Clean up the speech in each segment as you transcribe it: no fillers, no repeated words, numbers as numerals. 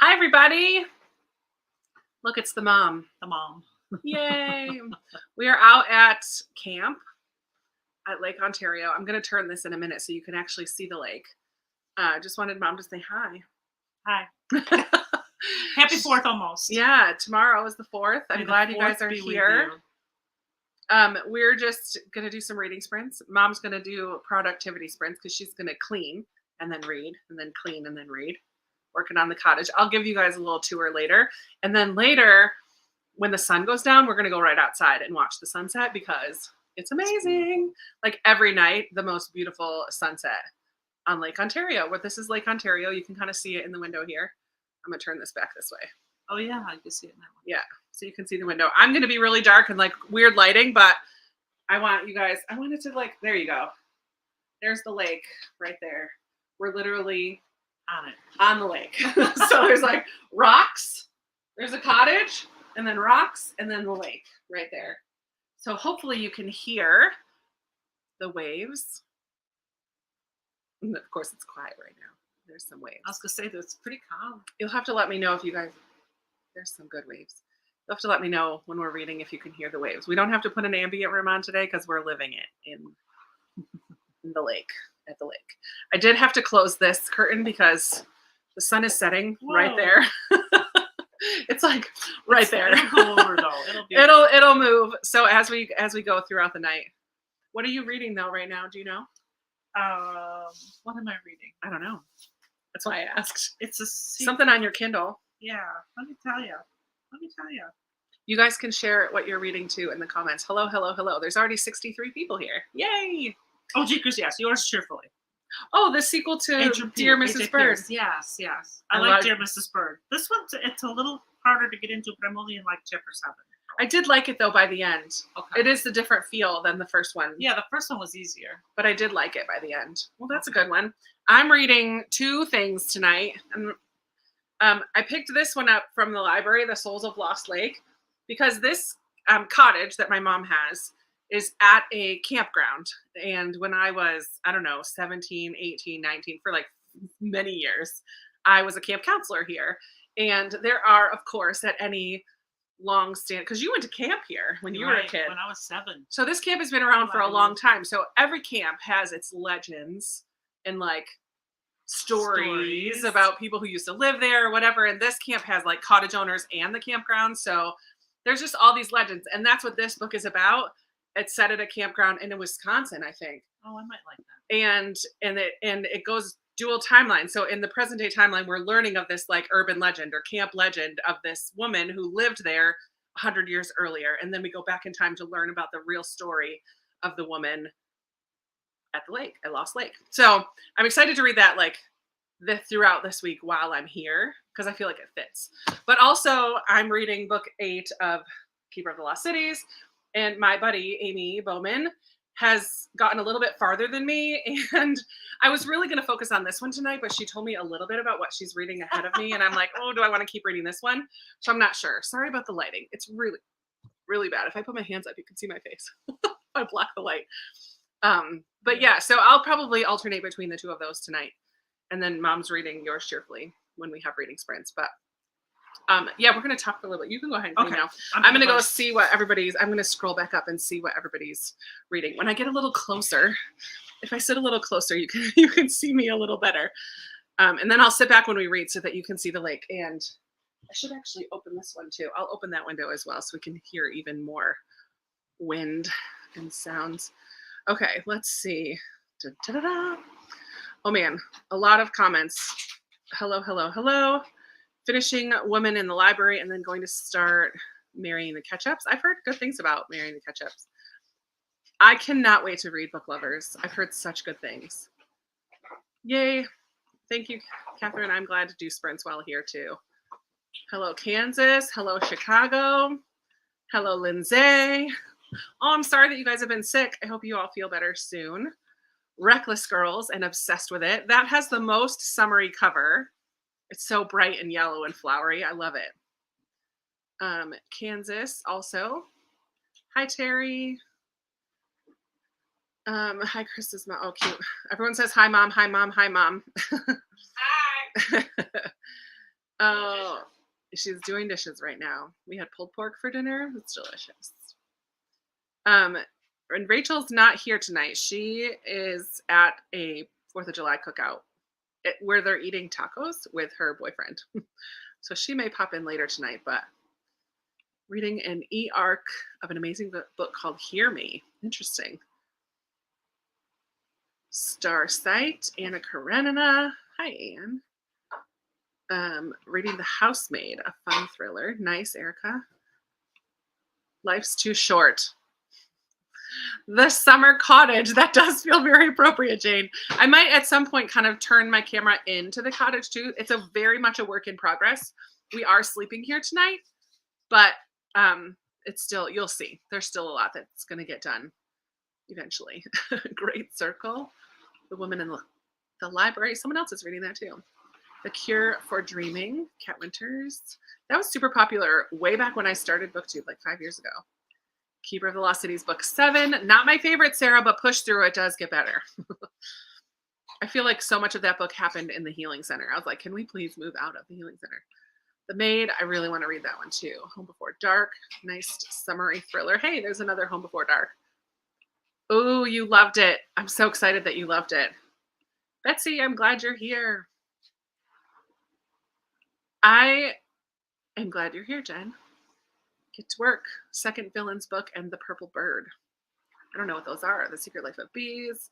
Hi, everybody. Look, it's the mom. The mom. Yay. We are out at camp at Lake Ontario. I'm going to turn this in a minute so you can actually see the lake. Just wanted mom to say hi. Hi. Happy 4th almost. Yeah, tomorrow is the 4th. I'm glad you guys are here. We're just going to do some reading sprints. Mom's going to do productivity sprints because she's going to clean and then read and then clean and then read. Working on the cottage. I'll give you guys a little tour later. And then later, when the sun goes down, we're going to go right outside and watch the sunset because it's amazing. Like every night, the most beautiful sunset on Lake Ontario. Where this is Lake Ontario. You can kind of see it in the window here. I'm going to turn this back this way. Oh, yeah. I can see it now. Yeah. So you can see the window. I'm going to be really dark and like weird lighting, but I want you guys, I want it to like, there you go. There's the lake right there. We're literally on the lake. So there's like rocks, there's a cottage, and then rocks, and then the lake right there. So hopefully you can hear the waves. And of course it's quiet right now. There's some waves. I was gonna say that it's pretty calm. You'll have to let me know if you guys, there's some good waves. You'll have to let me know when we're reading if you can hear the waves. We don't have to put an ambient room on today because we're living it in the lake, at the lake. I did have to close this curtain because the sun is setting right there. It's like right there. It'll go over though. It'll move. So as we go throughout the night. What are you reading though right now? Do you know? What am I reading? I don't know. That's why I asked. It's something on your Kindle. Yeah. Let me tell you. You guys can share what you're reading too in the comments. Hello, hello, hello. There's already 63 people here. Yay! Oh, Jeekers, yes. Yours cheerfully. Oh, the sequel to Dear Mrs. Bird. Yes. I like Dear Mrs. Bird. This one, it's a little harder to get into, but I'm only in like chapter 7. I did like it though by the end. Okay. It is a different feel than the first one. Yeah, the first one was easier. But I did like it by the end. Well, that's a good one. I'm reading 2 things tonight. And I picked this one up from the library, The Souls of Lost Lake, because this cottage that my mom has is at a campground. And when I was, 17, 18, 19, for like many years, I was a camp counselor here. And there are, of course, at any long stand, because you went to camp here when you were a kid. When I was 7. So this camp has been around for a long time. So every camp has its legends and like stories about people who used to live there or whatever. And this camp has like cottage owners and the campground. So there's just all these legends. And that's what this book is about. It's set at a campground in Wisconsin, I think. Oh, I might like that. And it goes dual timeline. So in the present day timeline, we're learning of this like urban legend or camp legend of this woman who lived there 100 years earlier. And then we go back in time to learn about the real story of the woman at the lake, at Lost Lake. So I'm excited to read that like throughout this week while I'm here because I feel like it fits. But also I'm reading book 8 of Keeper of the Lost Cities. And my buddy, Amy Bowman, has gotten a little bit farther than me. And I was really going to focus on this one tonight, but she told me a little bit about what she's reading ahead of me. And I'm like, oh, do I want to keep reading this one? So I'm not sure. Sorry about the lighting. It's really, really bad. If I put my hands up, you can see my face. I block the light. But yeah, so I'll probably alternate between the 2 of those tonight. And then mom's reading yours cheerfully when we have reading sprints. But yeah, we're going to talk for a little bit. You can go ahead and read now. I'm going to go see what I'm going to scroll back up and see what everybody's reading. When I get a little closer, if I sit a little closer, you can see me a little better. And then I'll sit back when we read so that you can see the lake. And I should actually open this one too. I'll open that window as well so we can hear even more wind and sounds. Okay, let's see. Da-da-da-da. Oh man, a lot of comments. Hello, hello, hello. Finishing Woman in the Library and then going to start Marrying the Ketchups. I've heard good things about Marrying the Ketchups. I cannot wait to read Book Lovers. I've heard such good things. Yay. Thank you, Catherine. I'm glad to do sprints while here too. Hello, Kansas. Hello, Chicago. Hello, Lindsay. Oh, I'm sorry that you guys have been sick. I hope you all feel better soon. Reckless Girls and Obsessed with It. That has the most summery cover. It's so bright and yellow and flowery. I love it. Kansas also. Hi, Terry. Hi, Chris's mom. Oh, cute. Everyone says hi, mom. Hi, mom. Hi, mom. Hi. Oh, she's doing dishes right now. We had pulled pork for dinner. It's delicious. Um, and Rachel's not here tonight. She is at a 4th of July cookout where they're eating tacos with her boyfriend. So she may pop in later tonight, but reading an e-arc of an amazing book called Hear Me. Interesting. Star Sight, Anna Karenina. Hi, Anne. Reading The Housemaid, a fun thriller. Nice, Erica. Life's Too Short. The Summer Cottage. That does feel very appropriate, Jane. I might at some point kind of turn my camera into the cottage too. It's a very much a work in progress. We are sleeping here tonight, but it's still, you'll see, there's still a lot that's going to get done eventually. Great Circle. The Woman in the Library. Someone else is reading that too. The Cure for Dreaming. Kat Winters. That was super popular way back when I started BookTube, like 5 years ago. Keeper of the Lost Cities, book 7. Not my favorite, Sarah, but push through, it does get better. I feel like so much of that book happened in the healing center. I was like, can we please move out of the healing center? The Maid, I really want to read that one too. Home Before Dark, nice summery thriller. Hey, there's another Home Before Dark. Oh, you loved it. I'm so excited that you loved it. Betsy, I'm glad you're here. I am glad you're here, Jen. Get to work. Second Villain's book and The Purple Bird. I don't know what those are. The Secret Life of Bees,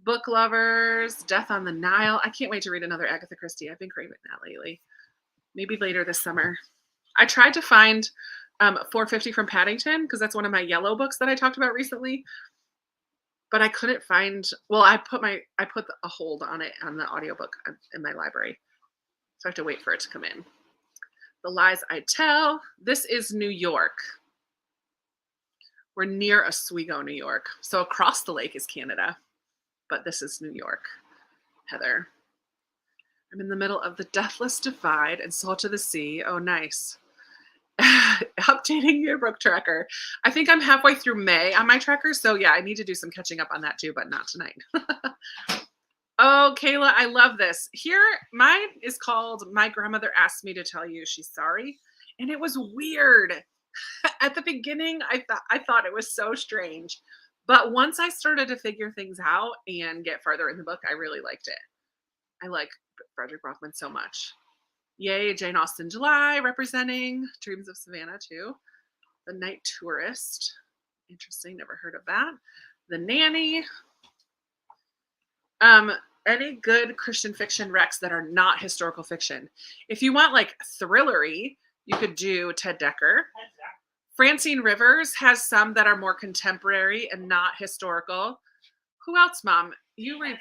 Book Lovers, Death on the Nile. I can't wait to read another Agatha Christie. I've been craving that lately. Maybe later this summer. I tried to find 450 from Paddington because that's one of my yellow books that I talked about recently. But I couldn't find, well, I put a hold on it on the audiobook in my library. So I have to wait for it to come in. The Lies I Tell. This is New York. We're near Oswego, New York. So across the lake is Canada, but this is New York. Heather. I'm in the middle of the Deathless Divide and Salt to the Sea. Oh, nice. Updating yearbook tracker. I think I'm halfway through May on my tracker. So yeah, I need to do some catching up on that too, but not tonight. Oh, Kayla, I love this. Here, mine is called My Grandmother Asked Me to Tell You She's Sorry. And it was weird. At the beginning, I thought it was so strange. But once I started to figure things out and get farther in the book, I really liked it. I like Frederick Rothman so much. Yay, Jane Austen July, representing Dreams of Savannah too. The Night Tourist. Interesting, never heard of that. The Nanny. Any good Christian fiction recs that are not historical fiction. If you want like thrillery, you could do Ted Dekker. Francine Rivers has some that are more contemporary and not historical. Who else, Mom? You read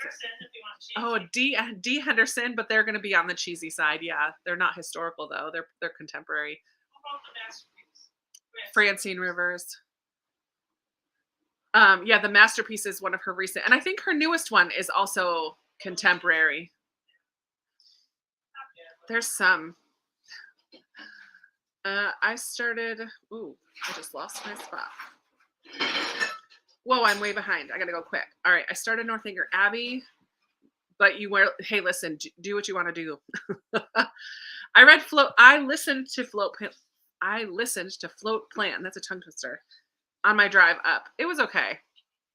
Oh, D Henderson, but they're going to be on the cheesy side. Yeah, they're not historical though. They're contemporary. Francine Rivers. Yeah, The Masterpiece is one of her recent, and I think her newest one is also contemporary. There's some. I started. Ooh, I just lost my spot. Whoa, I'm way behind. I gotta go quick. All right, I started Northanger Abbey, but you were. Hey, listen, do what you want to do. I read Float. I listened to Float Plan. That's a tongue twister. On my drive up. It was okay.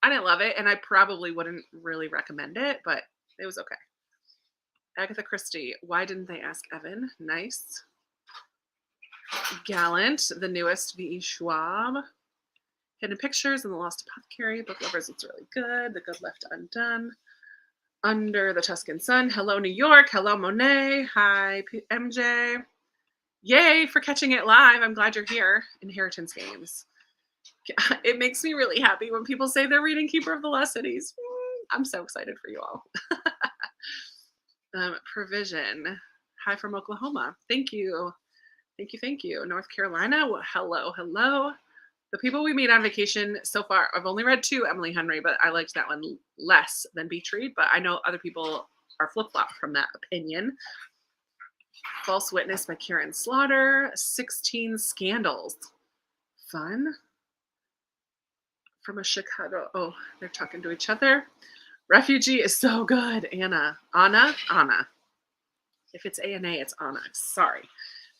I didn't love it, and I probably wouldn't really recommend it, but it was okay. Agatha Christie. Why didn't they ask Evan? Nice. Gallant, the newest V.E. Schwab. Hidden Pictures and The Lost Apothecary. Book Lovers, it's really good. The Good Left Undone. Under the Tuscan Sun. Hello, New York. Hello, Monet. Hi, MJ. Yay for catching it live. I'm glad you're here. Inheritance Games. It makes me really happy when people say they're reading Keeper of the Lost Cities. I'm so excited for you all. Provision. Hi from Oklahoma. Thank you. Thank you. Thank you. North Carolina. Well, hello. Hello. The people we meet on vacation so far, I've only read 2, Emily Henry, but I liked that one less than Beach Read, but I know other people are flip-flopped from that opinion. False Witness by Karen Slaughter. 16 Scandals. Fun. From a Chicago. Oh, they're talking to each other. Refugee is so good. Anna. If it's ANA, it's Onyx. Sorry.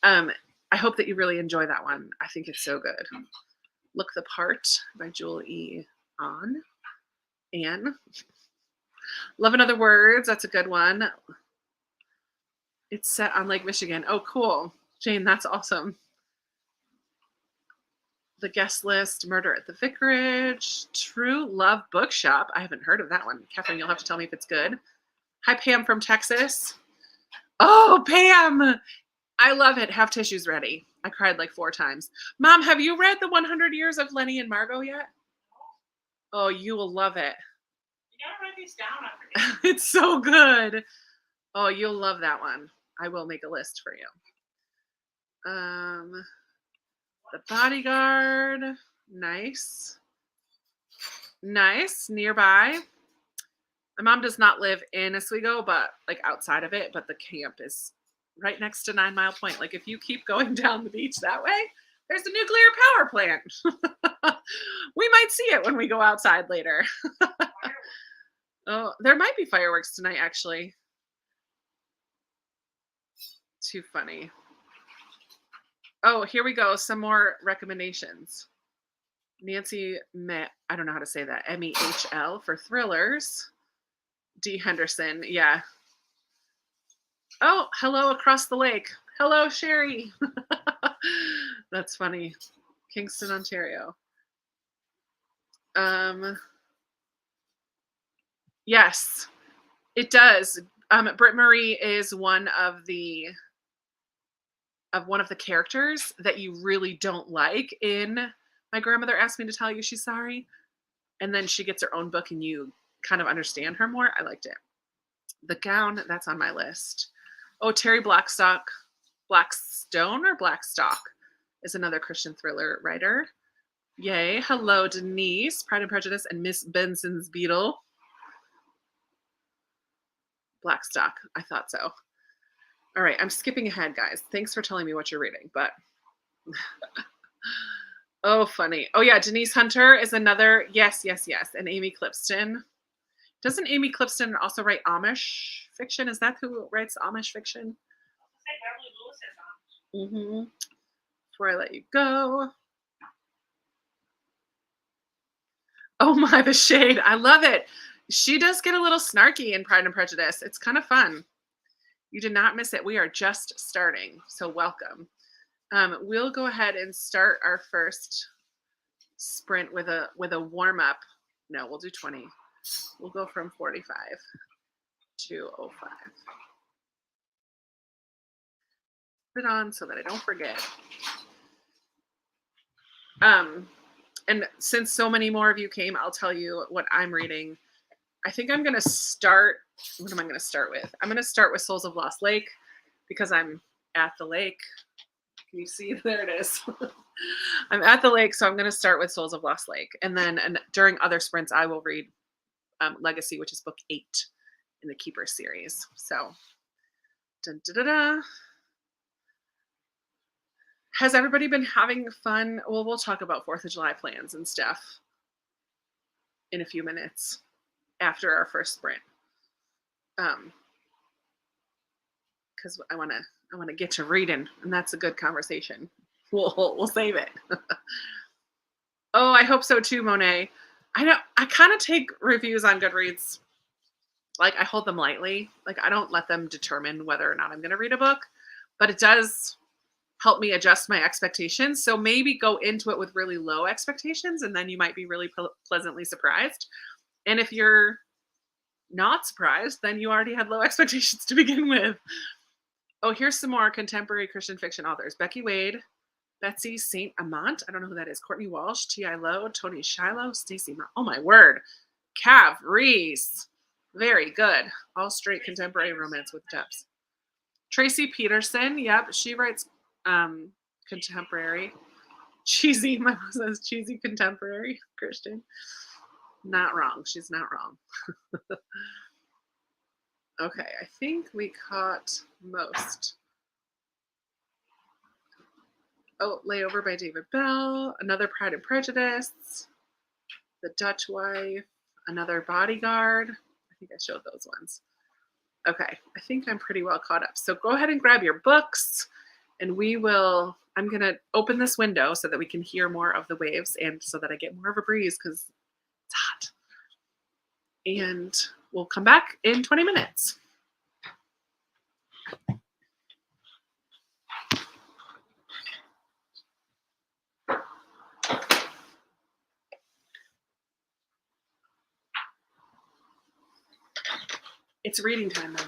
I hope that you really enjoy that one. I think it's so good. Look the Part by Jewel E. On. Anne. Love and Other Words. That's a good one. It's set on Lake Michigan. Oh, cool. Jane, that's awesome. The Guest List, Murder at the Vicarage, True Love Bookshop. I haven't heard of that one. Catherine, you'll have to tell me if it's good. Hi, Pam from Texas. Oh, Pam! I love it. Have tissues ready. I cried like 4 times. Mom, have you read The 100 Years of Lenny and Margot yet? Oh, you will love it. You gotta write these down. I forget. It's so good. Oh, you'll love that one. I will make a list for you. The Bodyguard. Nice. Nice. Nearby. My mom does not live in Oswego, but like outside of it, but the camp is right next to 9 Mile Point. Like if you keep going down the beach that way, there's a nuclear power plant. We might see it when we go outside later. Oh, there might be fireworks tonight, actually. Too funny. Oh, here we go. Some more recommendations. Nancy I don't know how to say that. MEHL for thrillers. D. Henderson. Yeah. Oh, hello across the lake. Hello, Sherry. That's funny. Kingston, Ontario. Yes, it does. Britt Marie is one of the characters that you really don't like in My Grandmother Asked Me to Tell You She's Sorry. And then she gets her own book and you kind of understand her more. I liked it. The Gown, that's on my list. Oh, Terry Blackstone or Blackstock is another Christian thriller writer. Yay. Hello, Denise, Pride and Prejudice, and Miss Benson's Beetle. Blackstock, I thought so. All right, I'm skipping ahead, guys. Thanks for telling me what you're reading, but oh, funny. Oh yeah, Denise Hunter is another. Yes. And Amy Clipston. Doesn't Amy Clipston also write Amish fiction? Is that who writes Amish fiction? Mm-hmm. Before I let you go. Oh my, the shade. I love it. She does get a little snarky in Pride and Prejudice. It's kind of fun. You did not miss it. We are just starting, so welcome. We'll go ahead and start our first sprint with a warm-up. No, we'll do 20. We'll go from 45 to 05. Put it on so that I don't forget. And since so many more of you came, I'll tell you what I'm reading. I think I'm going to start. What am I going to start with? I'm going to start with Souls of Lost Lake because I'm at the lake. Can you see? There it is. I'm at the lake, so I'm going to start with Souls of Lost Lake. And then during other sprints, I will read Legacy, which is book 8 in the Keeper series. So, has everybody been having fun? Well, we'll talk about 4th of July plans and stuff in a few minutes after our first sprint. Because I want to get to reading, and that's a good conversation. We'll save it. Oh, I hope so too, Monet. I know I kind of take reviews on Goodreads. Like I hold them lightly. Like I don't let them determine whether or not I'm going to read a book, but it does help me adjust my expectations. So maybe go into it with really low expectations, and then you might be really pleasantly surprised. And if you're not surprised, then you already had low expectations to begin with. Oh, here's some more contemporary Christian fiction authors. Becky Wade, Betsy St. Amant. I don't know who that is. Courtney Walsh, T.I. Lowe, Tony Shiloh, Stacey. Oh, my word. Cav Reese. Very good. All straight contemporary romance with depths. Tracy Peterson. Yep. She writes contemporary. Cheesy. My mom says cheesy contemporary Christian. Not wrong. She's not wrong. Okay. I think we caught most. Oh, Layover by David Bell. Another Pride and Prejudice. The Dutch Wife. Another Bodyguard. I think I showed those ones. Okay, I think I'm pretty well caught up. So go ahead and grab your books, and I'm going to open this window so that we can hear more of the waves and so that I get more of a breeze because it's hot. And we'll come back in 20 minutes. It's reading time then.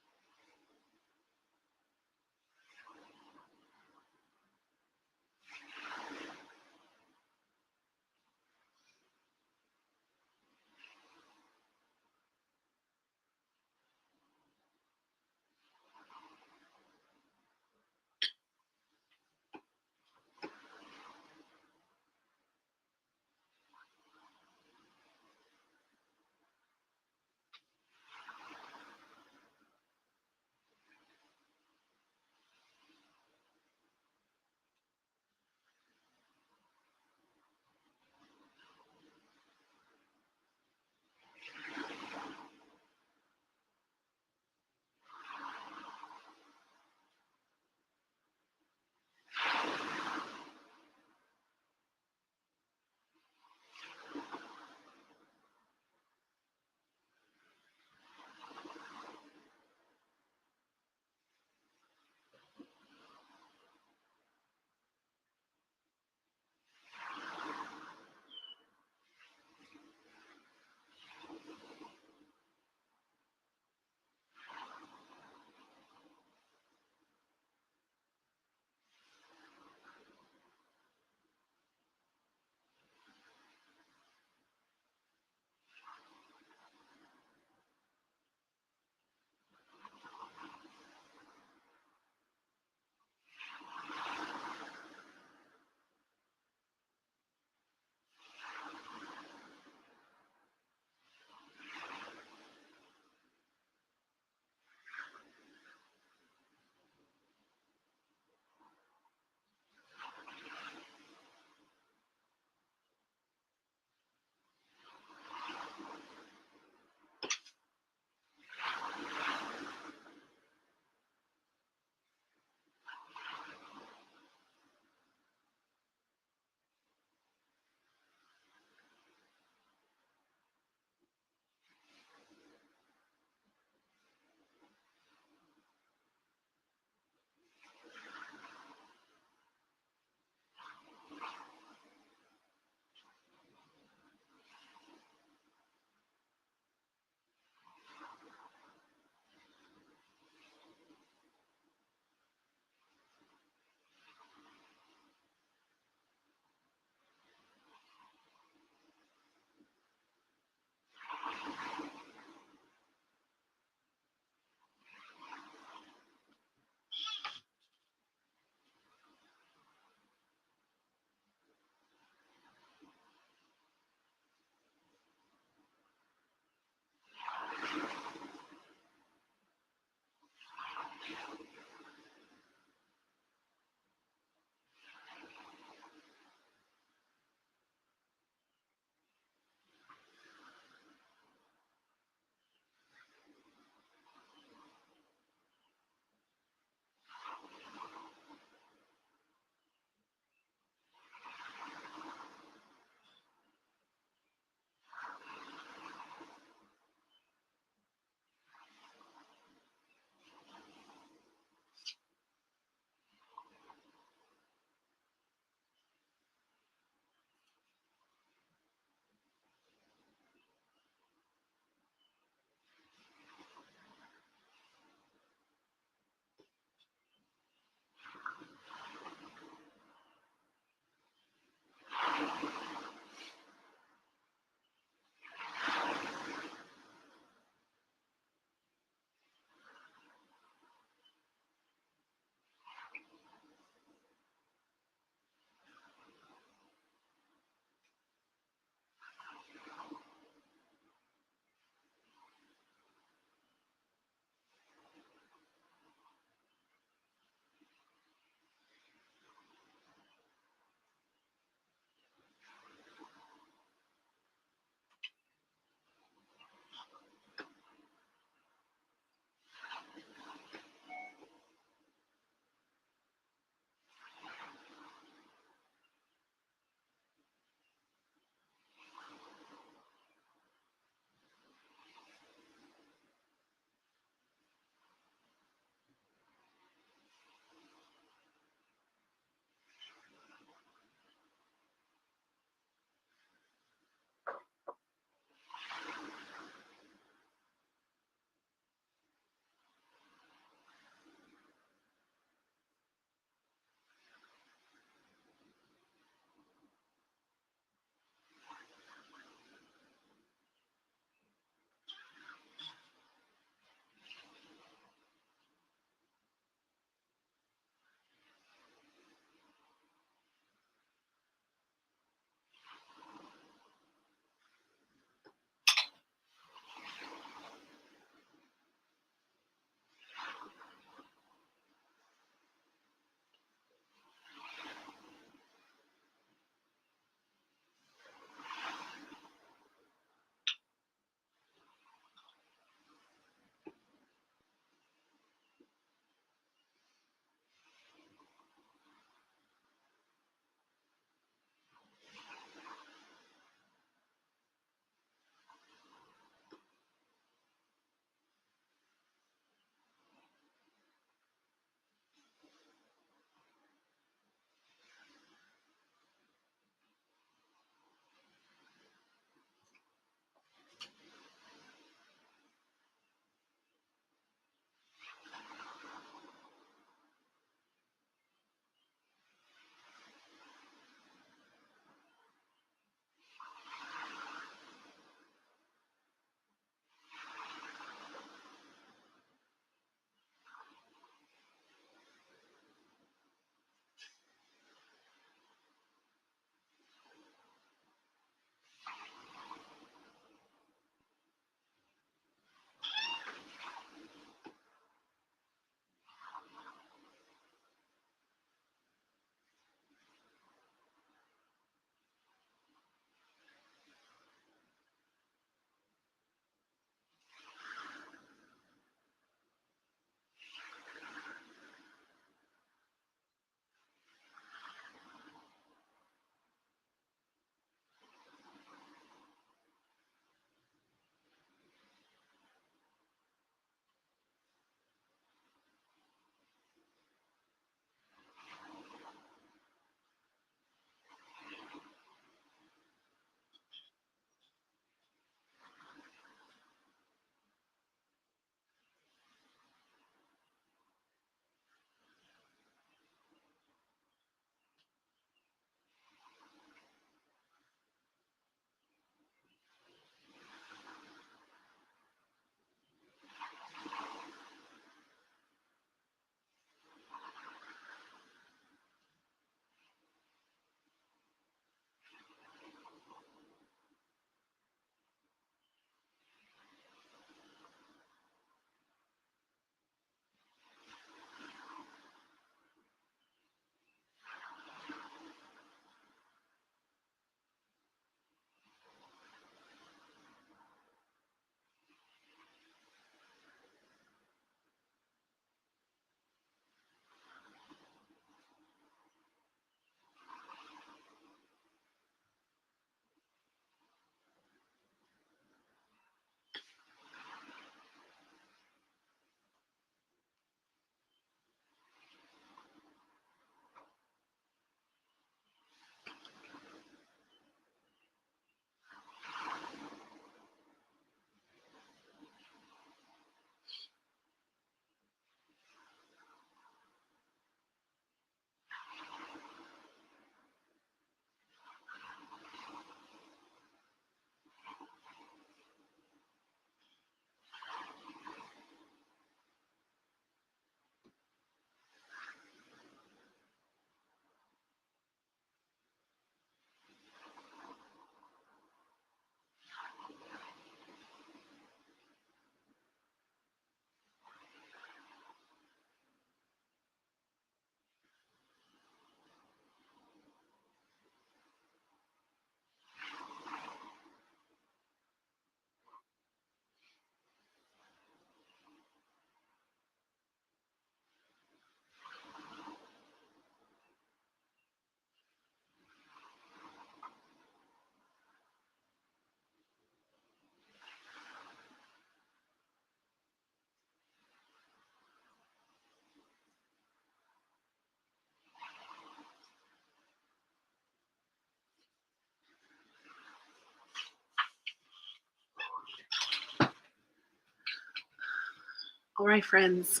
All right, friends,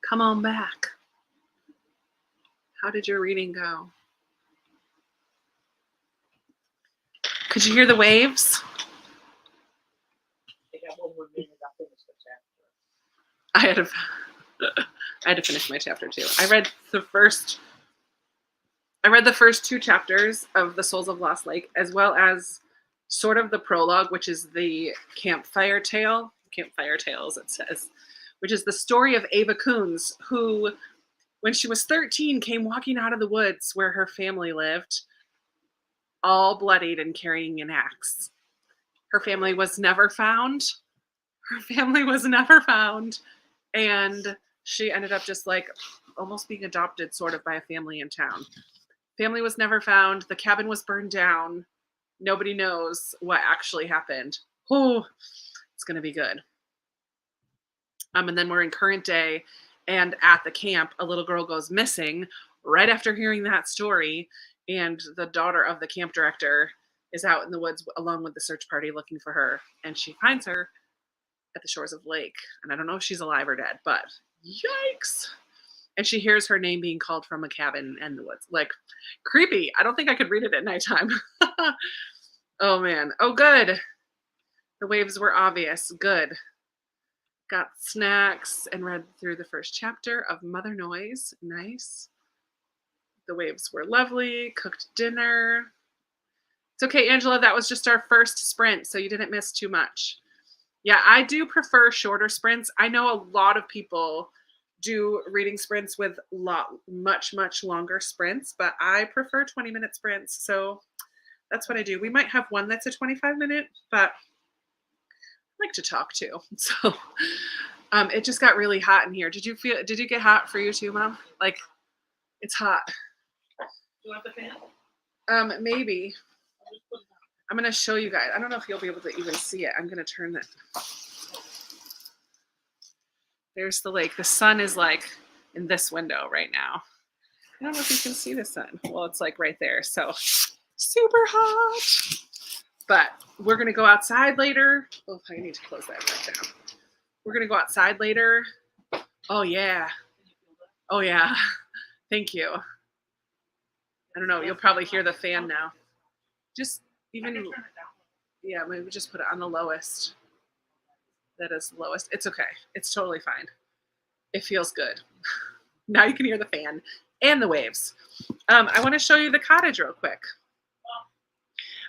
come on back. How did your reading go? Could you hear the waves? I had to, I had to finish my chapter too. I read the first 2 chapters of The Souls of Lost Lake, as well as sort of the prologue, which is the campfire tales, it says, which is the story of Ava Coons, who, when she was 13, came walking out of the woods where her family lived, all bloodied and carrying an axe. Her family was never found. And she ended up just like almost being adopted sort of by a family in town. Family was never found. The cabin was burned down. Nobody knows what actually happened. Oh, it's going to be good. And then we're in current day, and at the camp, a little girl goes missing right after hearing that story, and the daughter of the camp director is out in the woods along with the search party looking for her, and she finds her at the shores of lake. And I don't know if she's alive or dead, but yikes. And she hears her name being called from a cabin in the woods. Like, creepy. I don't think I could read it at nighttime. Oh, man. Oh, good. The waves were obvious. Good. Got snacks and read through the first chapter of Mother Noise. Nice. The waves were lovely. Cooked dinner. It's okay, Angela. That was just our first sprint, so you didn't miss too much. Yeah, I do prefer shorter sprints. I know a lot of people do reading sprints with much longer sprints, but I prefer 20-minute sprints, so that's what I do. We might have one that's a 25-minute, but I like to talk too. So it just got really hot in here. Did you get hot for you too, Mom? Like, it's hot. Do you want the fan? Maybe. I'm going to show you guys. I don't know if you'll be able to even see it. I'm going to turn that. There's the lake. The sun is like in this window right now. I don't know if you can see the sun. Well, it's like right there. So super hot. But we're going to go outside later. Oh, I need to close that right down. We're going to go outside later. Oh, yeah. Oh, yeah. Thank you. I don't know. You'll probably hear the fan now. Just even, yeah, maybe just put it on the lowest. That is the lowest. It's okay. It's totally fine. It feels good. Now you can hear the fan and the waves. I want to show you the cottage real quick.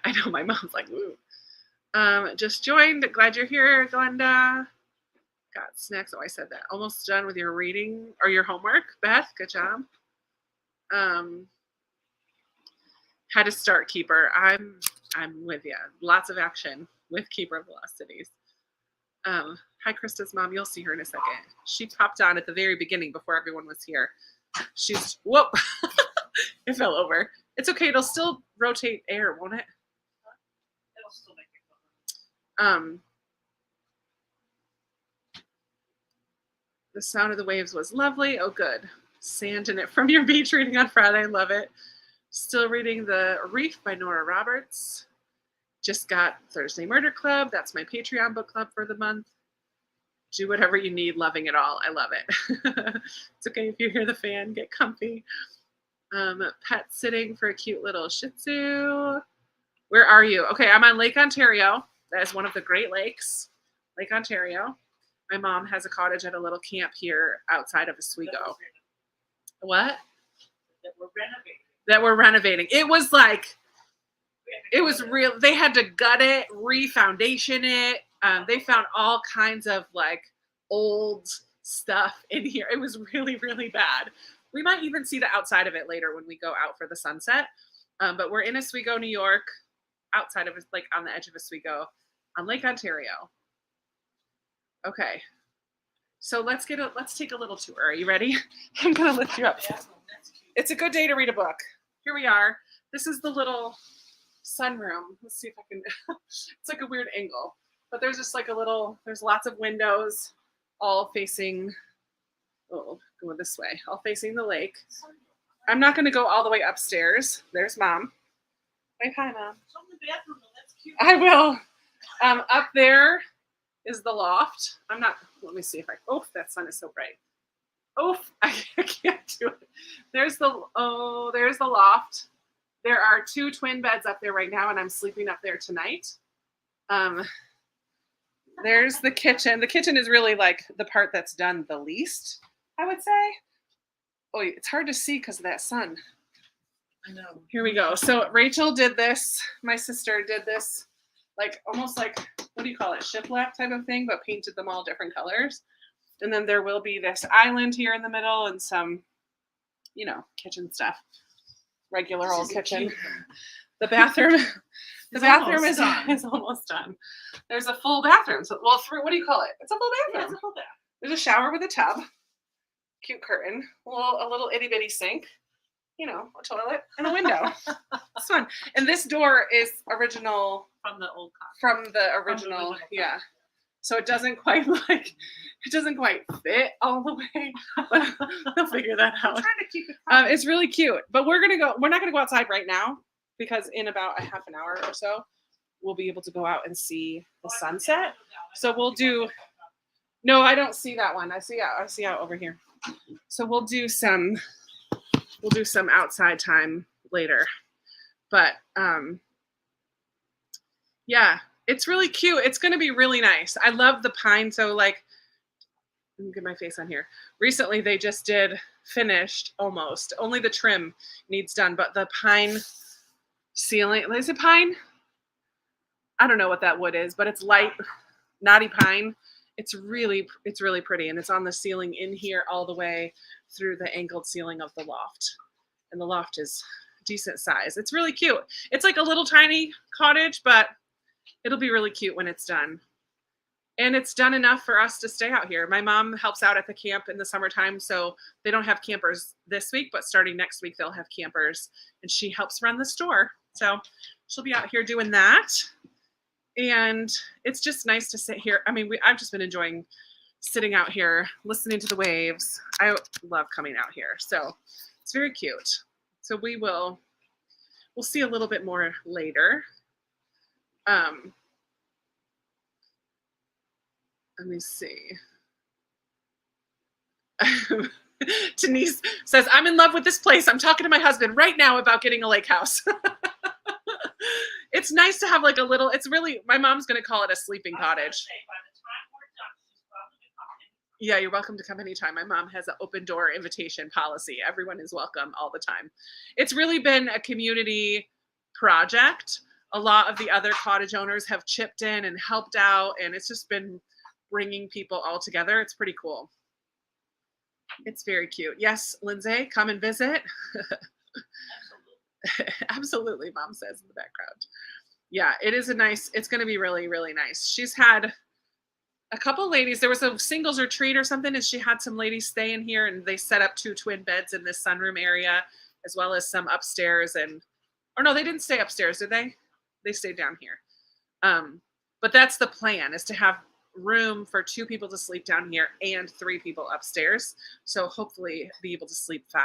I know my mom's like, ooh. Just joined. Glad you're here, Glenda. Got snacks. Oh, I said that. Almost done with your reading or your homework, Beth. Good job. How to start Keeper. I'm with you. Lots of action with Keeper of the Lost Cities. Hi, Krista's mom. You'll see her in a second. She popped on at the very beginning before everyone was here. She's, whoop. It fell over. It's okay. It'll still rotate air, won't it? It'll still make it. The sound of the waves was lovely. Oh, good. Sand in it from your beach reading on Friday. Love it. Still reading The Reef by Nora Roberts. Just got Thursday Murder Club. That's my Patreon book club for the month. Do whatever you need. Loving it all. I love it. It's okay if you hear the fan. Get comfy. Pet sitting for a cute little Shih Tzu. Where are you? Okay, I'm on Lake Ontario. That is one of the Great Lakes. Lake Ontario. My mom has a cottage at a little camp here outside of Oswego. What? That we're renovating. It was like, it was real. They had to gut it, re-foundation it. They found all kinds of like old stuff in here. It was really, really bad. We might even see the outside of it later when we go out for the sunset. But we're in Oswego, New York, outside of, like on the edge of Oswego, on Lake Ontario. Okay. So let's take a little tour. Are you ready? I'm gonna lift you up. It's a good day to read a book. Here we are. This is the little sunroom. Let's see if I can. It's like a weird angle, but there's just like a little. There's lots of windows, all facing. Oh, go this way. All facing the lake. I'm not going to go all the way upstairs. There's Mom. Wave hi, Mom. I will. Up there is the loft. Let me see if that sun is so bright. I can't do it. There's the loft. There are 2 twin beds up there right now, and I'm sleeping up there tonight. There's the kitchen. The kitchen is really like the part that's done the least, I would say. Oh, it's hard to see because of that sun. I know. Here we go. So Rachel did this. My sister did this, like almost like, what do you call it? Shiplap type of thing, but painted them all different colors. And then there will be this island here in the middle and some, kitchen stuff. Regular old kitchen. The bathroom. The bathroom is almost done. There's a full bathroom. So, what do you call it? It's a full bathroom. Yeah, it's a full bath. There's a shower with a tub. Cute curtain. A little itty bitty sink. A toilet and a window. It's fun. And this door is original from the old cottage. From the original, yeah. So it doesn't quite fit all the way, but they'll figure that out. I'm trying to keep it. It's really cute, but we're not gonna go outside right now because in about a half an hour or so, we'll be able to go out and see the sunset. So we'll do. No, I don't see that one. I see out over here. So we'll do some outside time later, but yeah, it's really cute. It's going to be really nice. I love the pine. So like, let me get my face on here. Recently, they just finished almost. Only the trim needs done, but the pine ceiling, is it pine? I don't know what that wood is, but it's light, knotty pine. It's really pretty, and it's on the ceiling in here all the way through the angled ceiling of the loft. And the loft is decent size. It's really cute. It's like a little tiny cottage, but it'll be really cute when it's done. And it's done enough for us to stay out here. My mom helps out at the camp in the summertime, so they don't have campers this week, but starting next week, they'll have campers, and she helps run the store. So she'll be out here doing that. And it's just nice to sit here. I mean, I've just been enjoying sitting out here, listening to the waves. I love coming out here. So it's very cute. So we'll see a little bit more later. Let me see. Denise says, I'm in love with this place. I'm talking to my husband right now about getting a lake house. It's nice to have like a little, my mom's going to call it a sleeping cottage. Yeah, you're welcome to come anytime. My mom has an open door invitation policy. Everyone is welcome all the time. It's really been a community project. A lot of the other cottage owners have chipped in and helped out, and it's just been bringing people all together. It's pretty cool. It's very cute. Yes, Lindsay, come and visit. Absolutely, Mom says in the background. Yeah, it's going to be really, really nice. She's had a couple ladies, there was a singles retreat or something, and she had some ladies stay in here, and they set up 2 twin beds in this sunroom area, as well as some upstairs. Or no, they didn't stay upstairs, did they? They stayed down here. But that's the plan, is to have room for 2 people to sleep down here and 3 people upstairs. So hopefully be able to sleep 5.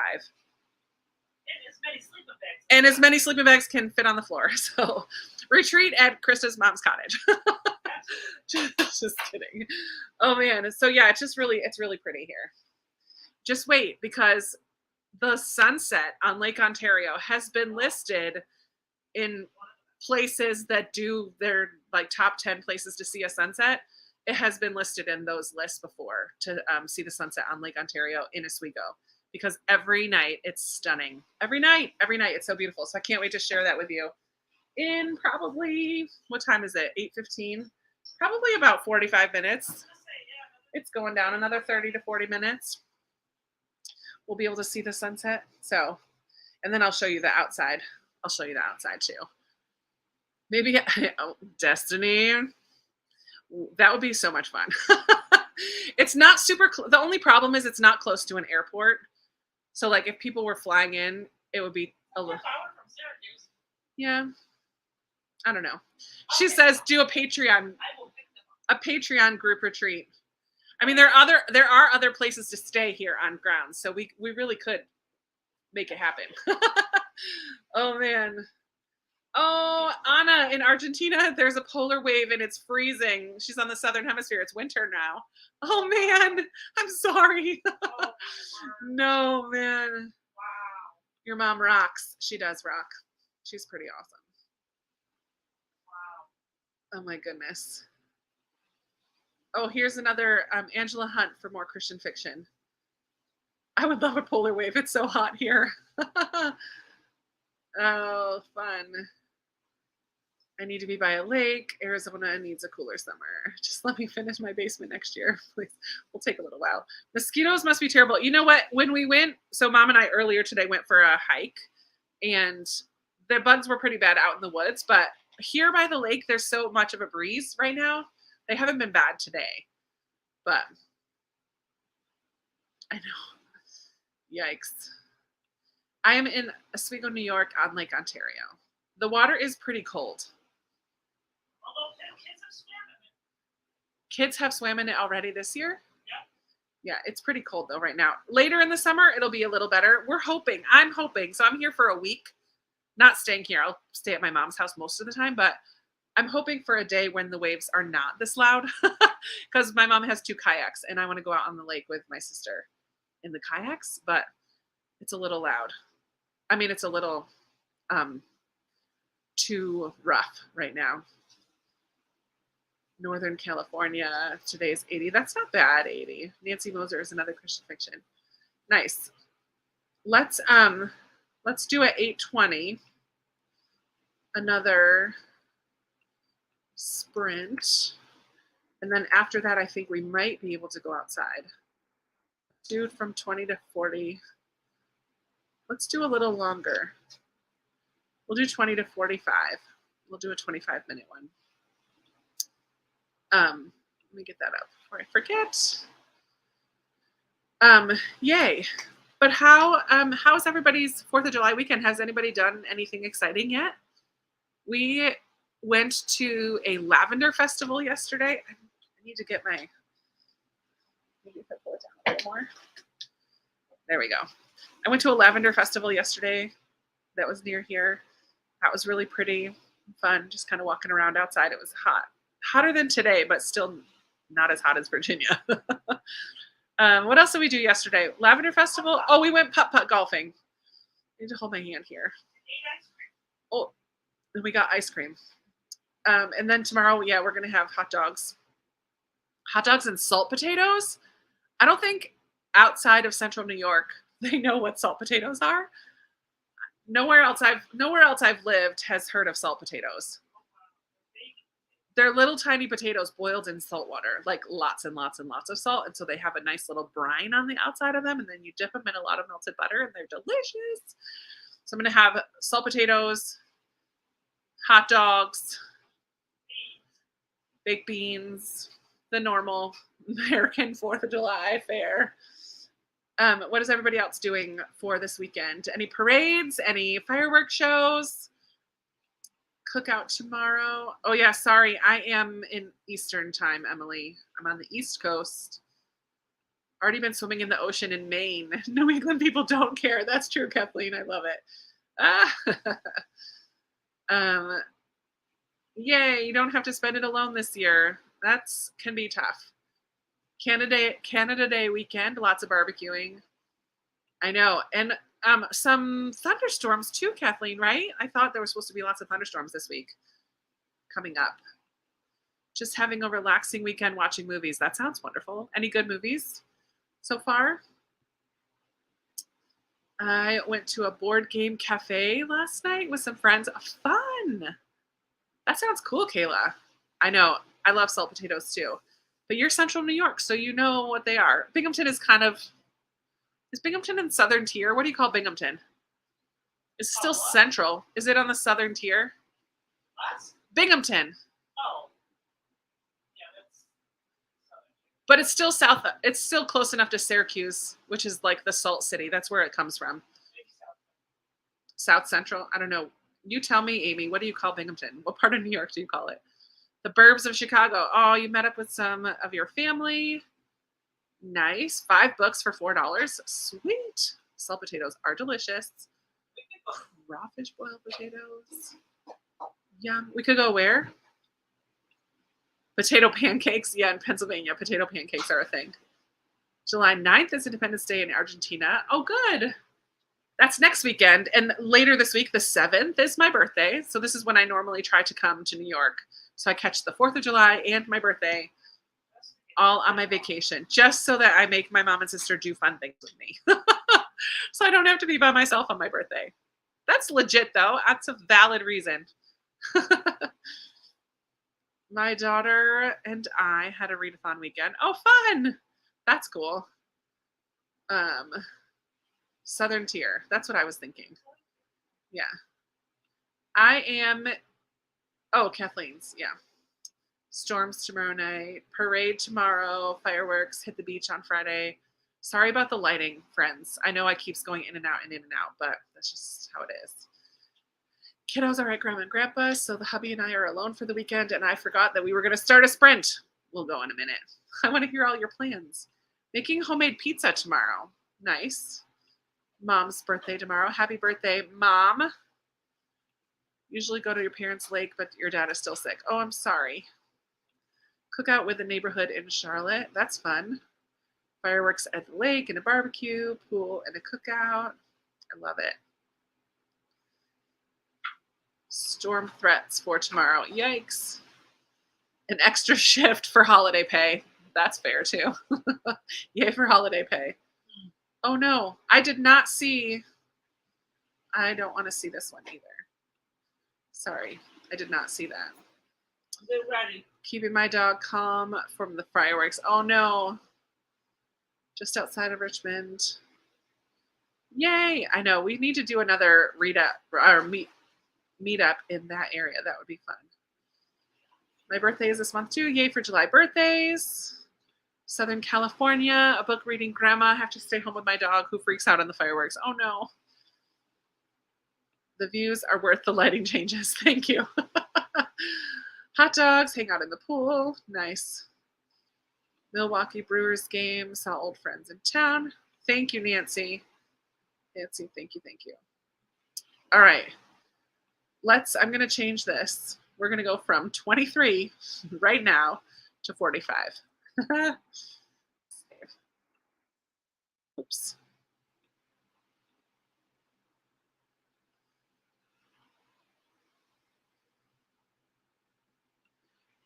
And as many sleeping bags can fit on the floor. So retreat at Krista's mom's cottage. Just kidding. Oh man. So yeah, it's really pretty here. Just wait, because the sunset on Lake Ontario has been listed in places that do their like top 10 places to see a sunset. It has been listed in those lists before to see the sunset on Lake Ontario in Oswego, because every night it's stunning. Every night it's so beautiful. So I can't wait to share that with you in probably, what time is it? 8:15, probably about 45 minutes. It's going down another 30 to 40 minutes. We'll be able to see the sunset. So, and then I'll show you the outside. I'll show you the outside too. Maybe, Destiny. That would be so much fun. It's not super, the only problem is it's not close to an airport. So like if people were flying in, it would be a little. Yeah. I don't know. She says do a Patreon group retreat. I mean, there are other places to stay here on grounds, so we really could make it happen. Oh man. Oh, Anna in Argentina, there's a polar wave and it's freezing. She's on the southern hemisphere. It's winter now. Oh man, I'm sorry. Oh my word. No, man. Wow. Your mom rocks. She does rock. She's pretty awesome. Wow. Oh my goodness. Oh, here's another Angela Hunt for more Christian fiction. I would love a polar wave. It's so hot here. Oh, fun. I need to be by a lake. Arizona needs a cooler summer. Just let me finish my basement next year, please. We'll take a little while. Mosquitoes must be terrible. You know what? When we went, so mom and I earlier today went for a hike, and the bugs were pretty bad out in the woods. But here by the lake, there's so much of a breeze right now. They haven't been bad today, but I know. Yikes. I am in Oswego, New York on Lake Ontario. The water is pretty cold. Although kids have swam in it. Kids have swam in it already this year? Yeah. Yeah, it's pretty cold though right now. Later in the summer, it'll be a little better. We're hoping. I'm hoping. So I'm here for a week. Not staying here. I'll stay at my mom's house most of the time, but I'm hoping for a day when the waves are not this loud because my mom has 2 kayaks and I want to go out on the lake with my sister in the kayaks, but it's a little loud. I mean, it's a little too rough right now. Northern California, today's 80. That's not bad, 80. Nancy Moser is another Christian fiction. Nice. Let's do at 8:20 another sprint. And then after that, I think we might be able to go outside. Do from 20 to 40. Let's do a little longer. We'll do 20 to 45. We'll do a 25-minute one. Let me get that up before I forget. Yay. But how's everybody's 4th of July weekend? Has anybody done anything exciting yet? We went to a lavender festival yesterday. I need to get my, maybe if I pull it down a little more. There we go. I went to a lavender festival yesterday that was near here. That was really pretty fun, just kind of walking around outside. It was hot. Hotter than today, but still not as hot as Virginia. What else did we do yesterday? Lavender festival. Oh, we went putt-putt golfing. I need to hold my hand here. Oh, and we got ice cream. And then tomorrow, yeah, we're going to have hot dogs. Hot dogs and salt potatoes. I don't think outside of central New York they know what salt potatoes are. Nowhere else I've lived has heard of salt potatoes. They're little tiny potatoes boiled in salt water, like lots and lots and lots of salt. And so they have a nice little brine on the outside of them. And then you dip them in a lot of melted butter and they're delicious. So I'm going to have salt potatoes, hot dogs, baked beans, the normal American 4th of July fare. What is everybody else doing for this weekend? Any parades? Any fireworks shows? Cookout tomorrow. Oh yeah, sorry. I am in Eastern time, Emily. I'm on the East Coast. Already been swimming in the ocean in Maine. New England people don't care. That's true, Kathleen. I love it. Yay, you don't have to spend it alone this year. That's can be tough. Canada Day weekend, lots of barbecuing. I know. And some thunderstorms too, Kathleen, right? I thought there were supposed to be lots of thunderstorms this week coming up. Just having a relaxing weekend watching movies. That sounds wonderful. Any good movies so far? I went to a board game cafe last night with some friends. Fun. That sounds cool, Kayla. I know. I love salt potatoes too. But you're central New York, so you know what they are. Binghamton is kind of... Is Binghamton in southern tier? What do you call Binghamton? It's still central. Is it on the southern tier? What? Binghamton. Oh. Yeah, that's southern. But it's still south. It's still close enough to Syracuse, which is like the salt city. That's where it comes from. South Central? I don't know. You tell me, Amy. What do you call Binghamton? What part of New York do you call it? The burbs of Chicago. Oh, you met up with some of your family. Nice. 5 books for $4. Sweet. Salt potatoes are delicious. Crawfish boiled potatoes. Yeah, we could go where? Potato pancakes. Yeah, in Pennsylvania, potato pancakes are a thing. July 9th is Independence Day in Argentina. Oh, good. That's next weekend. And later this week, the 7th, is my birthday. So this is when I normally try to come to New York. So I catch the 4th of July and my birthday all on my vacation, just so that I make my mom and sister do fun things with me. So I don't have to be by myself on my birthday. That's legit, though. That's a valid reason. My daughter and I had a readathon weekend. Oh, fun! That's cool. Um, Southern Tier. That's what I was thinking. Yeah. I am. Oh, Kathleen's. Yeah. Storms tomorrow night. Parade tomorrow. Fireworks. Hit the beach on Friday. Sorry about the lighting, friends. I know I keeps going in and out and in and out, but that's just how it is. Kiddos are at Grandma and Grandpa, so the hubby and I are alone for the weekend, and I forgot that we were going to start a sprint. We'll go in a minute. I want to hear all your plans. Making homemade pizza tomorrow. Nice. Mom's birthday tomorrow. Happy birthday, Mom. Usually go to your parents' lake, but your dad is still sick. Oh, I'm sorry. Cookout with the neighborhood in Charlotte. That's fun. Fireworks at the lake and a barbecue, pool and a cookout. I love it. Storm threats for tomorrow. Yikes. An extra shift for holiday pay. That's fair too. Yay for holiday pay. Oh no, I did not see. I don't want to see this one either. Sorry, I did not see that. Get ready. Keeping my dog calm from the fireworks. Oh no. Just outside of Richmond. Yay! I know we need to do another read up or meet up in that area. That would be fun. My birthday is this month too. Yay for July birthdays. Southern California, a book reading grandma. I have to stay home with my dog who freaks out on the fireworks. Oh no. The views are worth the lighting changes. Thank you. Hot dogs, hang out in the pool. Nice. Milwaukee Brewers game. Saw old friends in town. Thank you, Nancy. Nancy, thank you, thank you. All right. I'm going to change this. We're going to go from 23 right now to 45. Oops.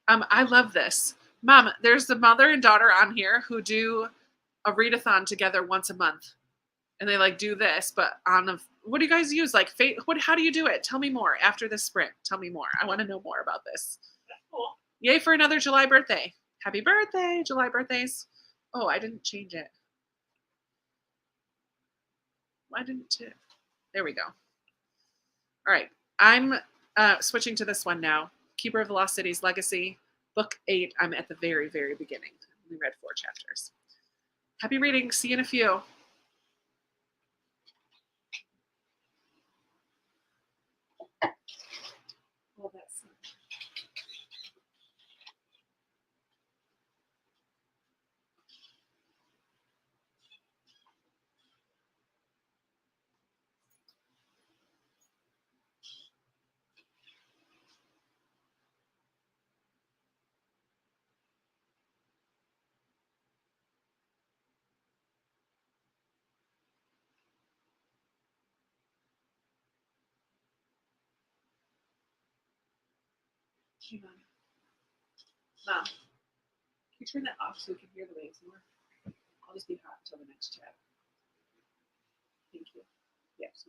I love this. Mom, there's the mother and daughter on here who do a readathon together once a month. And they like do this, but what do you guys use? Like how do you do it? Tell me more after this sprint. Tell me more. I want to know more about this. That's cool. Yay for another July birthday. Happy birthday, July birthdays. Oh, I didn't change it. Why didn't it? There we go. All right. I'm switching to this one now. Keeper of the Lost Cities Legacy, book 8. I'm at the very, very beginning. We read 4 chapters. Happy reading. See you in a few. Oh, that's hang on. Mom, can you turn that off so we can hear the waves more? I'll just be hot until the next chat. Thank you. Yes.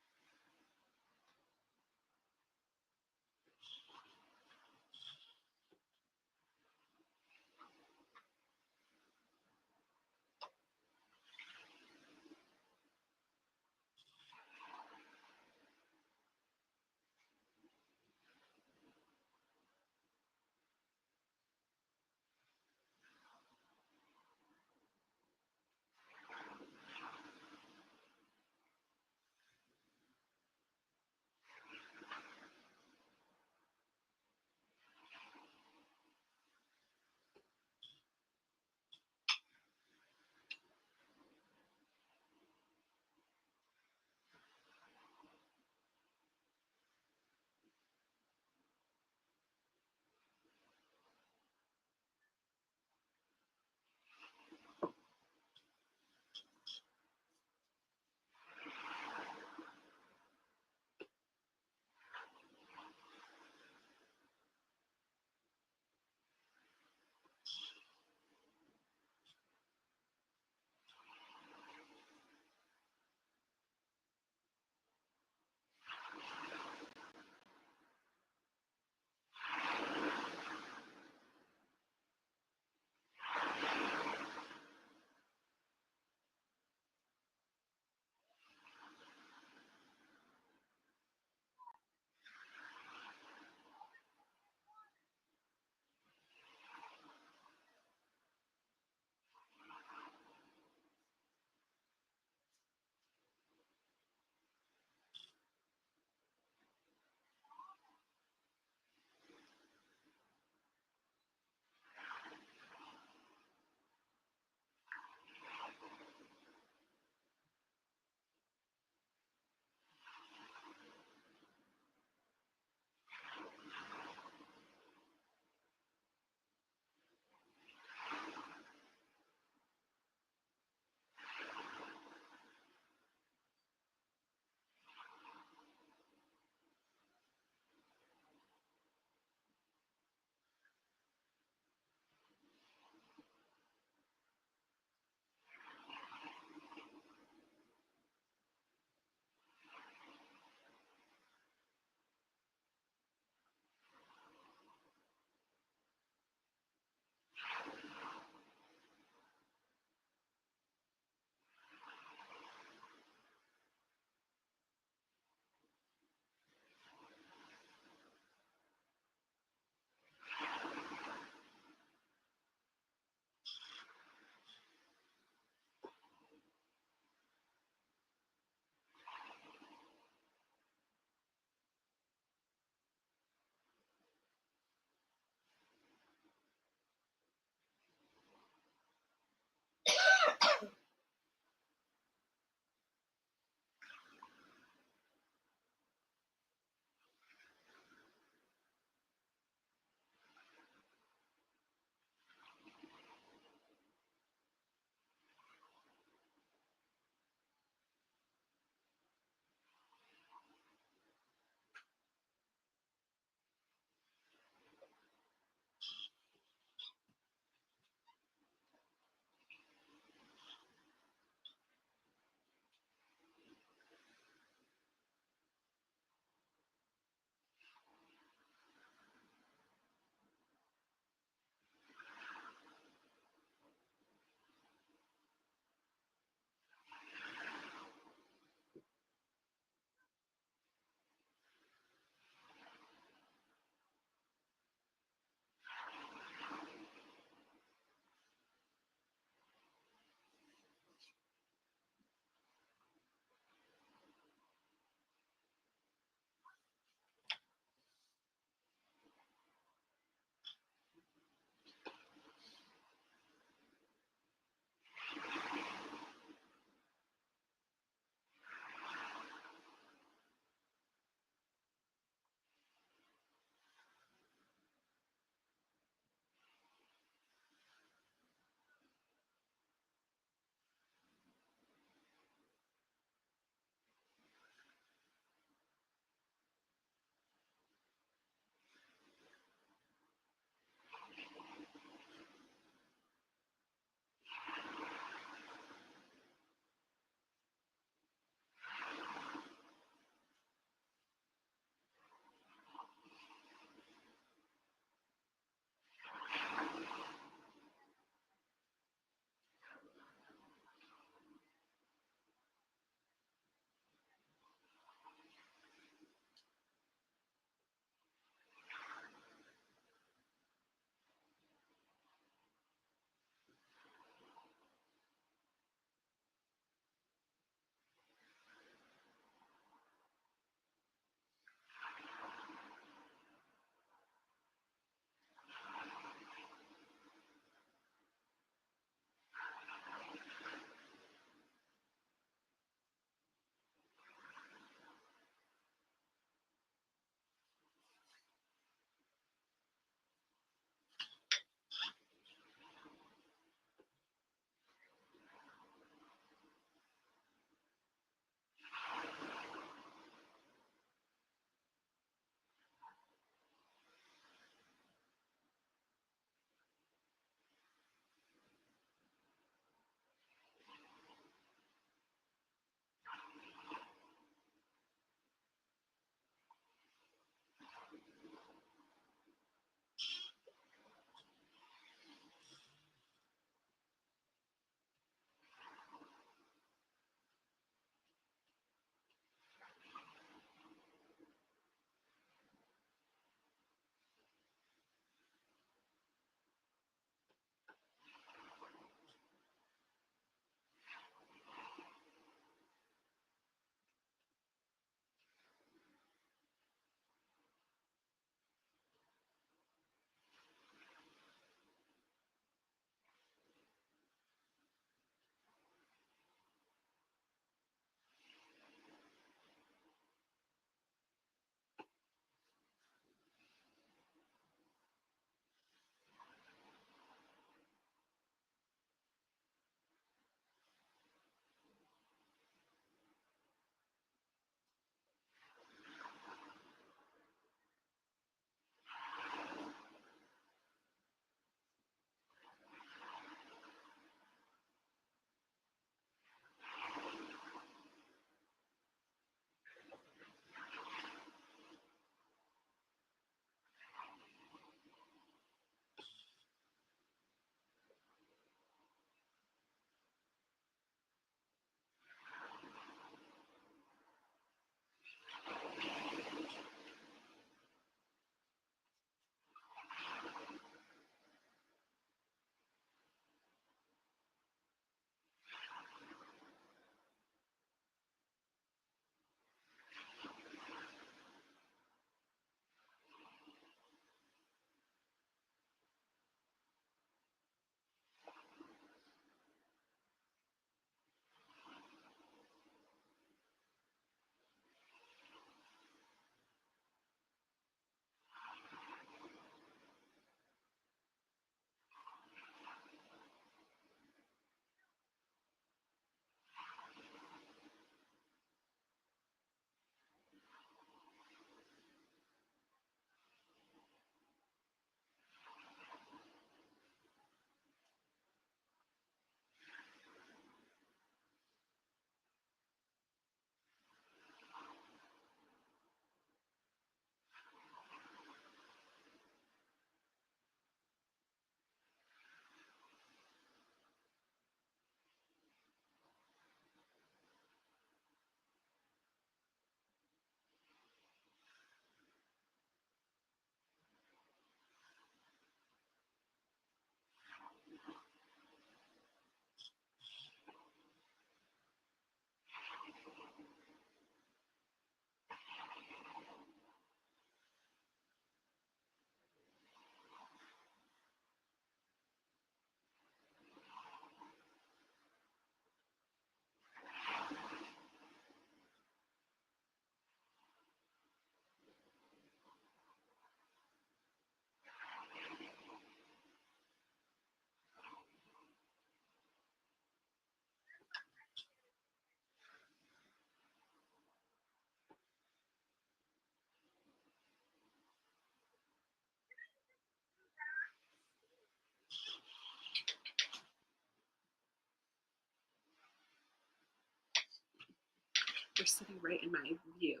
They're sitting right in my view.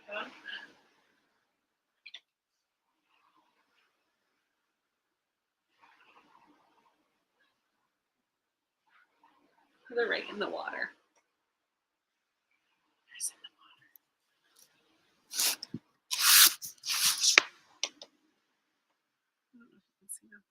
Huh? They're right in the water. There's in the water. I don't know if you can see them.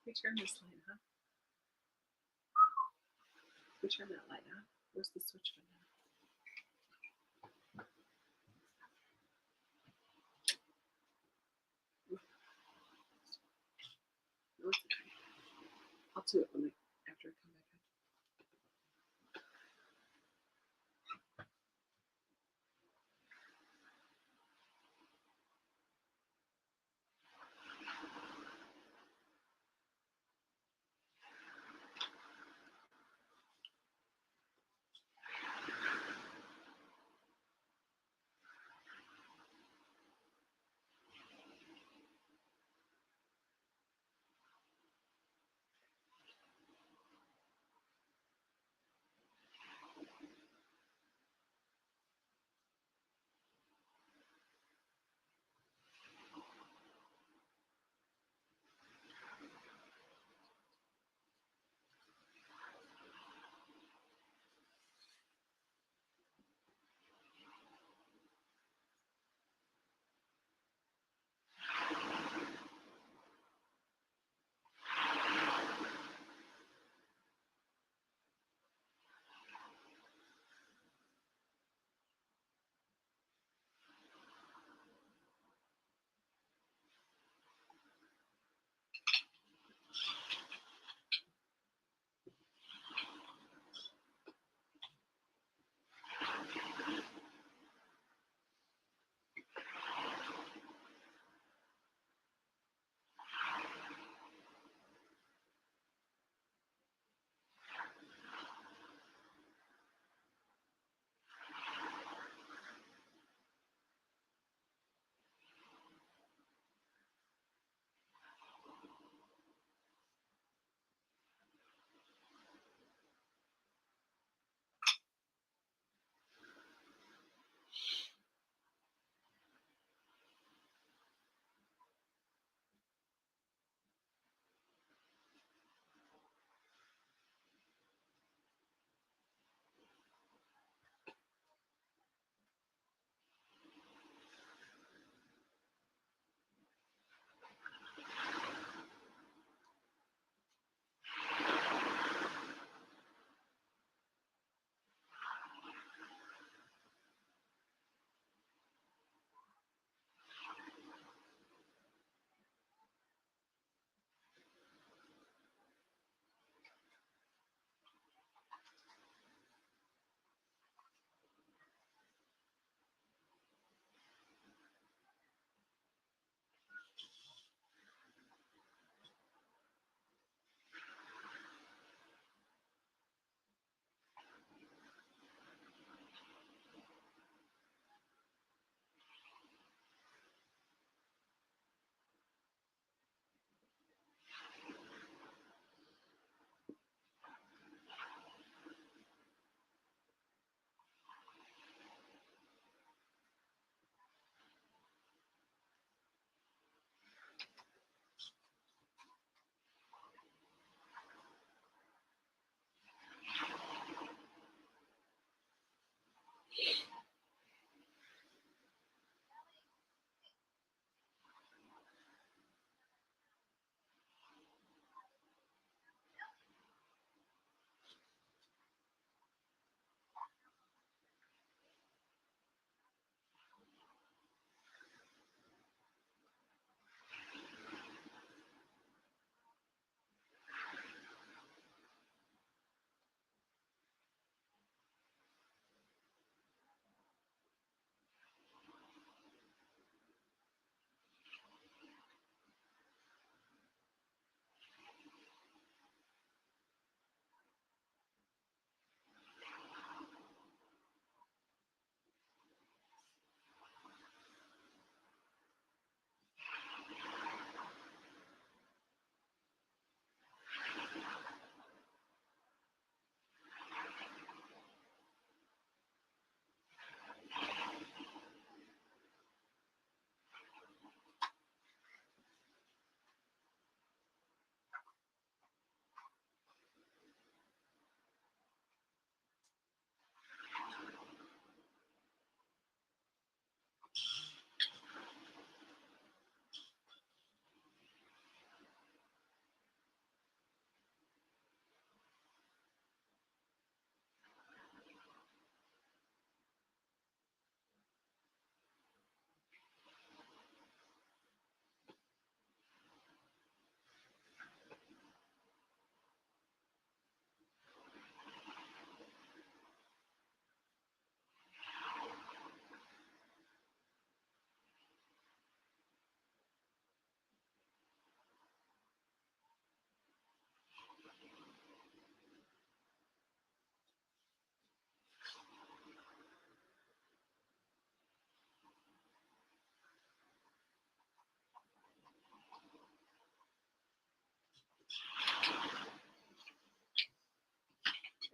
We turn this light on. We turn that light on. Where's the switch button? No, it's okay. I'll do it when after I come back in.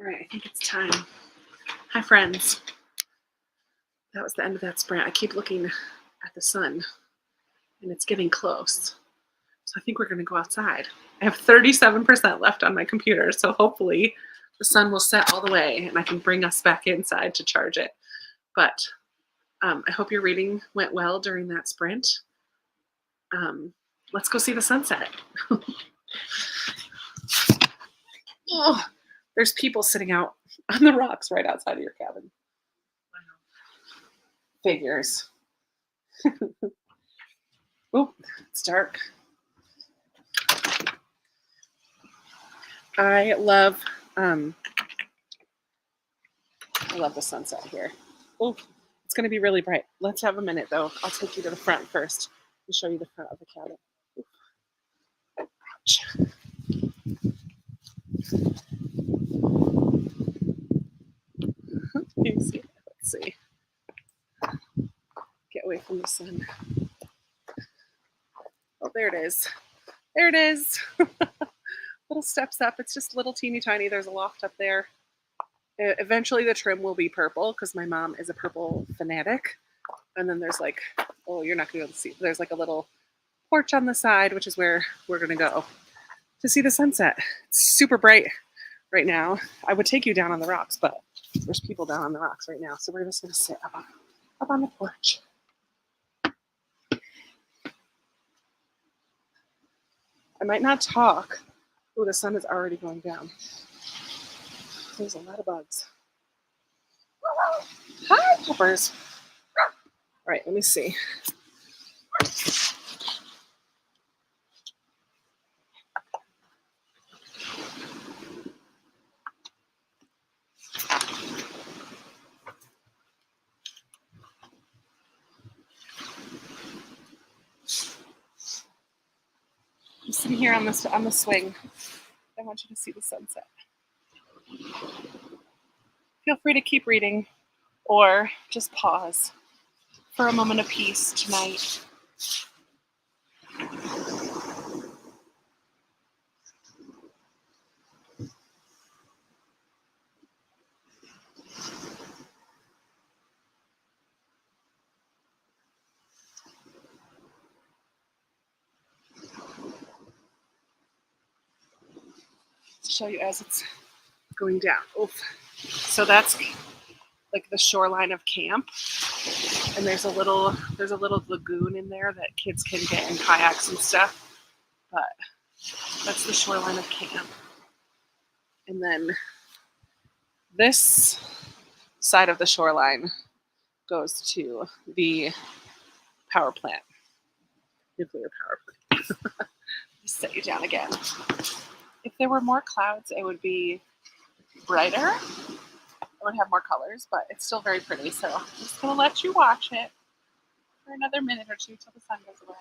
All right, I think it's time. Hi, friends. That was the end of that sprint. I keep looking at the sun, and it's getting close. So I think we're going to go outside. I have 37% left on my computer, so hopefully the sun will set all the way and I can bring us back inside to charge it. But I hope your reading went well during that sprint. Let's go see the sunset. Oh, there's people sitting out on the rocks right outside of your cabin. Figures. Oh, it's dark. I love the sunset here. Oh, it's going to be really bright. Let's have a minute though. I'll take you to the front first and show you the front of the cabin. Ouch. You see it? Let's see. Get away from the sun. Oh, there it is. There it is. Little steps up. It's just little teeny tiny. There's a loft up there. Eventually the trim will be purple because my mom is a purple fanatic. And then there's like, oh, you're not going to be able to see. There's like a little porch on the side, which is where we're going to go to see the sunset. It's super bright right now. I would take you down on the rocks, but there's people down on the rocks right now. So we're just going to sit up on the porch. I might not talk. Oh, the sun is already going down. There's a lot of bugs. Hi, peppers. All right, let me see. I'm sitting here on the swing. I want you to see the sunset. Feel free to keep reading or just pause for a moment of peace tonight. To show you as it's going down. Oof. So that's like the shoreline of camp, and there's a little lagoon in there that kids can get in kayaks and stuff. But that's the shoreline of camp, and then this side of the shoreline goes to the power plant, nuclear power plant. Just set you down again. If there were more clouds, it would be brighter. It would have more colors, but it's still very pretty. So I'm just going to let you watch it for another minute or two till the sun goes away.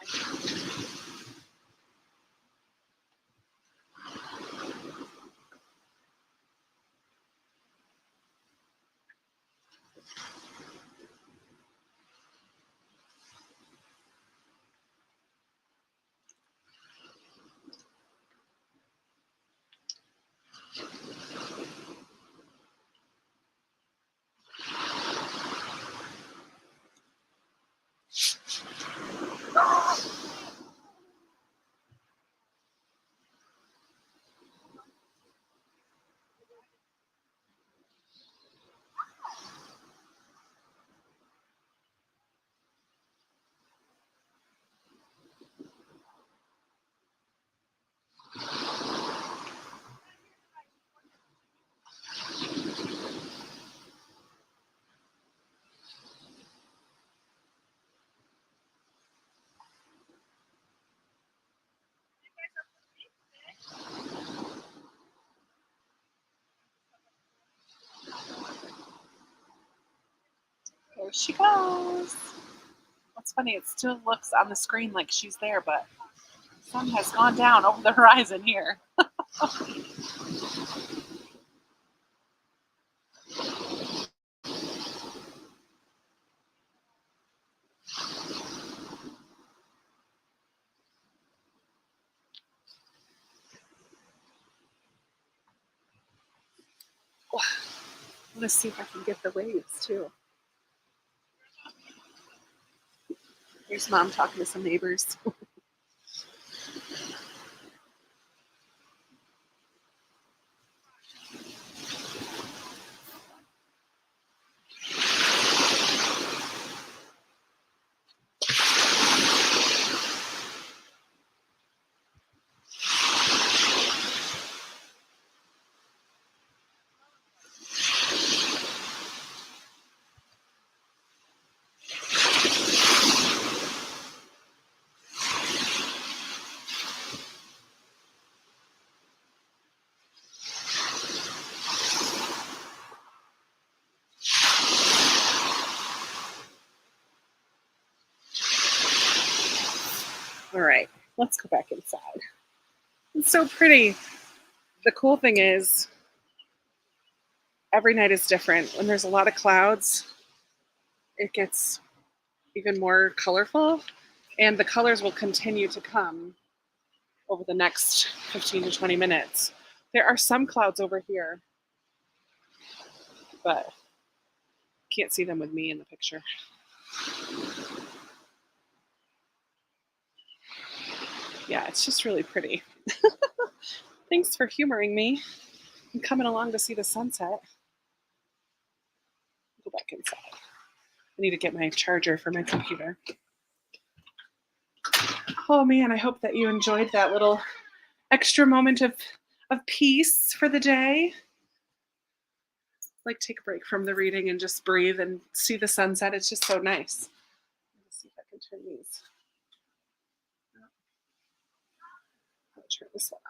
There she goes. What's funny, it still looks on the screen like she's there, but the sun has gone down over the horizon here. want to see if I can get the waves too. Here's Mom talking to some neighbors. All right, let's go back inside. It's so pretty. The cool thing is, every night is different. When there's a lot of clouds, it gets even more colorful, and the colors will continue to come over the next 15 to 20 minutes. There are some clouds over here, but can't see them with me in the picture. Yeah, it's just really pretty. Thanks for humoring me and coming along to see the sunset. Go back inside. I need to get my charger for my computer. Oh man, I hope that you enjoyed that little extra moment of peace for the day. Like, take a break from the reading and just breathe and see the sunset. It's just so nice. Let's see if I can turn these. I'll turn this one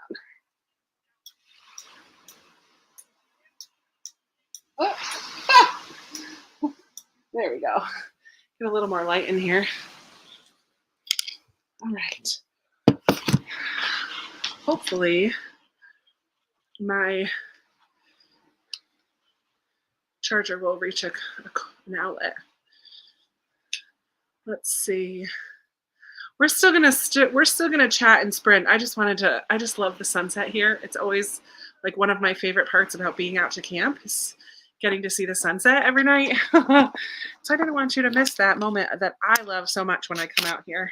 on. Oh. There we go. Get a little more light in here. All right. Hopefully, my charger will reach an outlet. Let's see. We're still gonna chat and sprint. I just love the sunset here. It's always like one of my favorite parts about being out to camp is getting to see the sunset every night. So I didn't want you to miss that moment that I love so much when I come out here.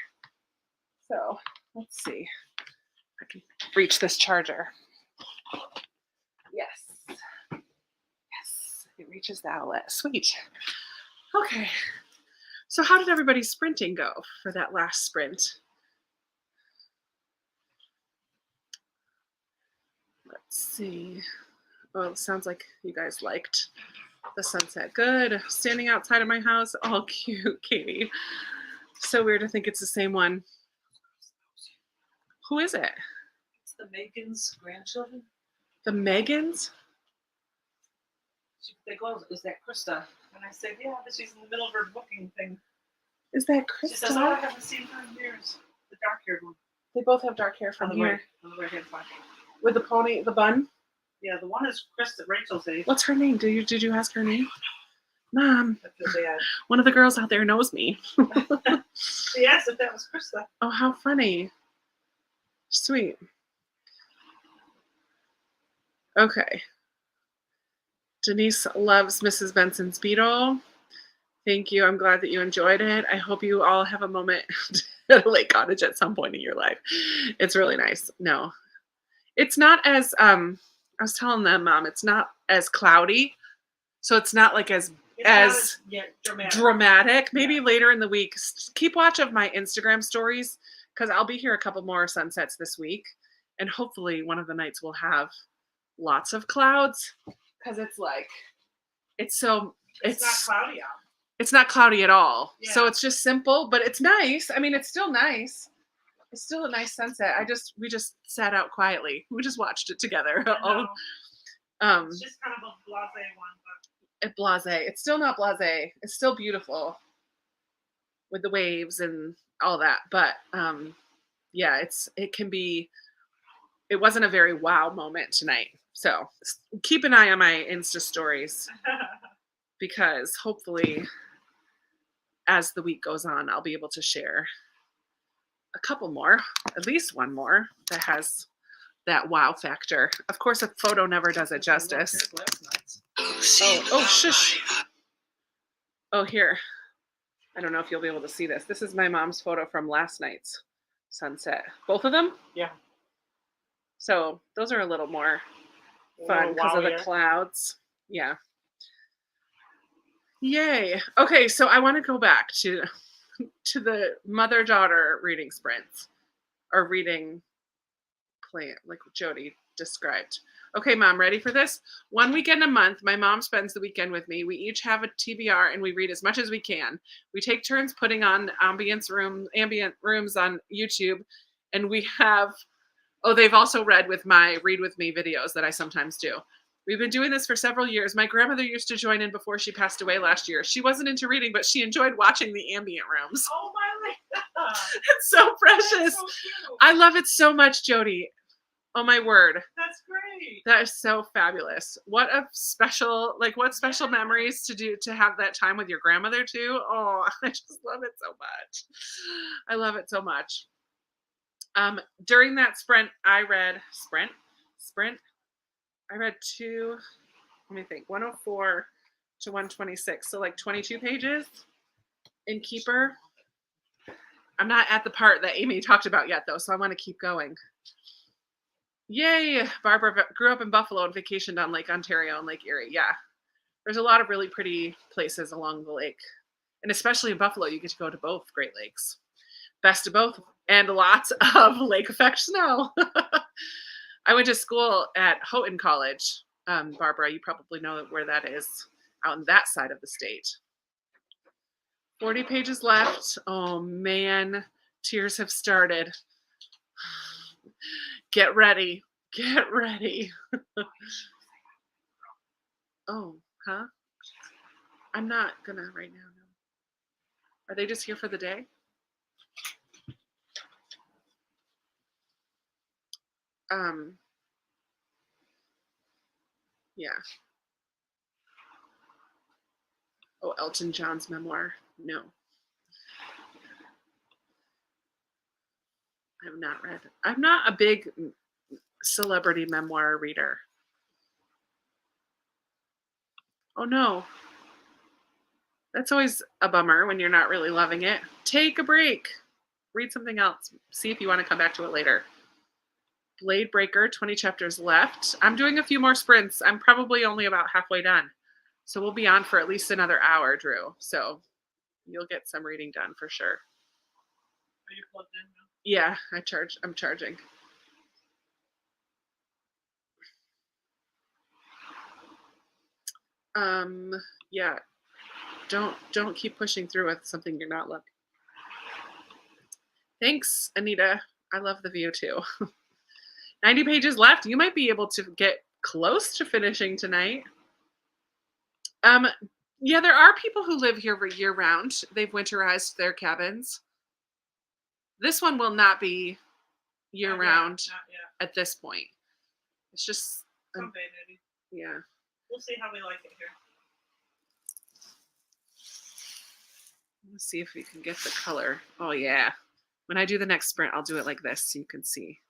So let's see if I can reach this charger. Yes. Yes, it reaches the outlet. Sweet. Okay. So how did everybody's sprinting go for that last sprint? Let's see. Oh, it sounds like you guys liked the sunset. Good. Standing outside of my house. Oh, cute, Katie. So weird to think it's the same one. Who is it? It's the Megan's grandchildren. The Megans? They go, is that Krista? And I said, yeah, but she's in the middle of her booking thing. Is that Krista? She says, oh, I haven't seen her in years. The dark-haired one. They both have dark hair from here. On the right-hand side. With the pony, the bun? Yeah, the one is Krista, Rachel's age. What's her name? Did you ask her name? Mom, Yeah. one of the girls out there knows me. She asked if that was Krista. Oh, how funny. Sweet. Okay. Denise loves Mrs. Benson's Beetle. Thank you. I'm glad that you enjoyed it. I hope you all have a moment at a lake cottage at some point in your life. It's really nice. No, it's not as, I was telling them, Mom, it's not as cloudy. So it's not like as dramatic. Maybe later in the week. Keep watch of my Instagram stories because I'll be here a couple more sunsets this week. And hopefully one of the nights will have lots of clouds because it's like, it's not cloudy out. It's not cloudy at all. Yeah. So it's just simple, but it's nice. I mean, it's still nice. It's still a nice sunset. We just sat out quietly. We just watched it together. It's just kind of a blasé one. But blasé. It's still not blasé. It's still beautiful with the waves and all that. But yeah, it wasn't a very wow moment tonight. So keep an eye on my Insta stories because hopefully as the week goes on, I'll be able to share a couple more, at least one more that has that wow factor. Of course, a photo never does it justice. Oh, shush. Oh, here. I don't know if you'll be able to see this. This is my mom's photo from last night's sunset. Both of them. Yeah. So those are a little more A fun little because of the wowier. clouds. Yeah. Yay. Okay, so I want to go back to the mother-daughter reading sprints or reading plan like Jody described. Okay, mom, ready for this? One weekend a month, my mom spends the weekend with me. We each have a TBR and we read as much as we can. We take turns putting on ambient rooms on YouTube, and we have they've also read with my read with me videos that I sometimes do. We've been doing this for several years. My grandmother used to join in before she passed away last year. She wasn't into reading, but she enjoyed watching the ambient rooms. Oh my God. It's so precious. So cute. I love it so much, Jody. Oh my word. That's great. That is so fabulous. What special memories to have that time with your grandmother too. Oh, I just love it so much. I love it so much. During that sprint, I read two, let me think, 104 to 126. So like 22 pages in Keeper. I'm not at the part that Amy talked about yet though, so I want to keep going. Yay! Barbara grew up in Buffalo and vacationed on Lake Ontario and Lake Erie. Yeah. There's a lot of really pretty places along the lake. And especially in Buffalo, you get to go to both Great Lakes. Best of both, and lots of lake effect snow. I went to school at Houghton College. Barbara, you probably know where that is, out on that side of the state. 40 pages left. Oh man, tears have started. Get ready. Get ready. Oh, huh? I'm not gonna right now. No. Are they just here for the day? Yeah. Oh, Elton John's memoir. No. I have not read. I'm not a big celebrity memoir reader. Oh no. That's always a bummer when you're not really loving it. Take a break. Read something else. See if you want to come back to it later. Blade Breaker, 20 chapters left. I'm doing a few more sprints. I'm probably only about halfway done. So we'll be on for at least another hour, Drew. So you'll get some reading done for sure. Are you plugged in now? Yeah, I'm charging. Yeah. Don't keep pushing through with something you're not loving. Thanks, Anita. I love the view too. 90 pages left. You might be able to get close to finishing tonight. Yeah, there are people who live here year round. They've winterized their cabins. This one will not be year round at this point. It's just someday maybe. Yeah. We'll see how we like it here. Let's see if we can get the color. Oh yeah. When I do the next sprint, I'll do it like this so you can see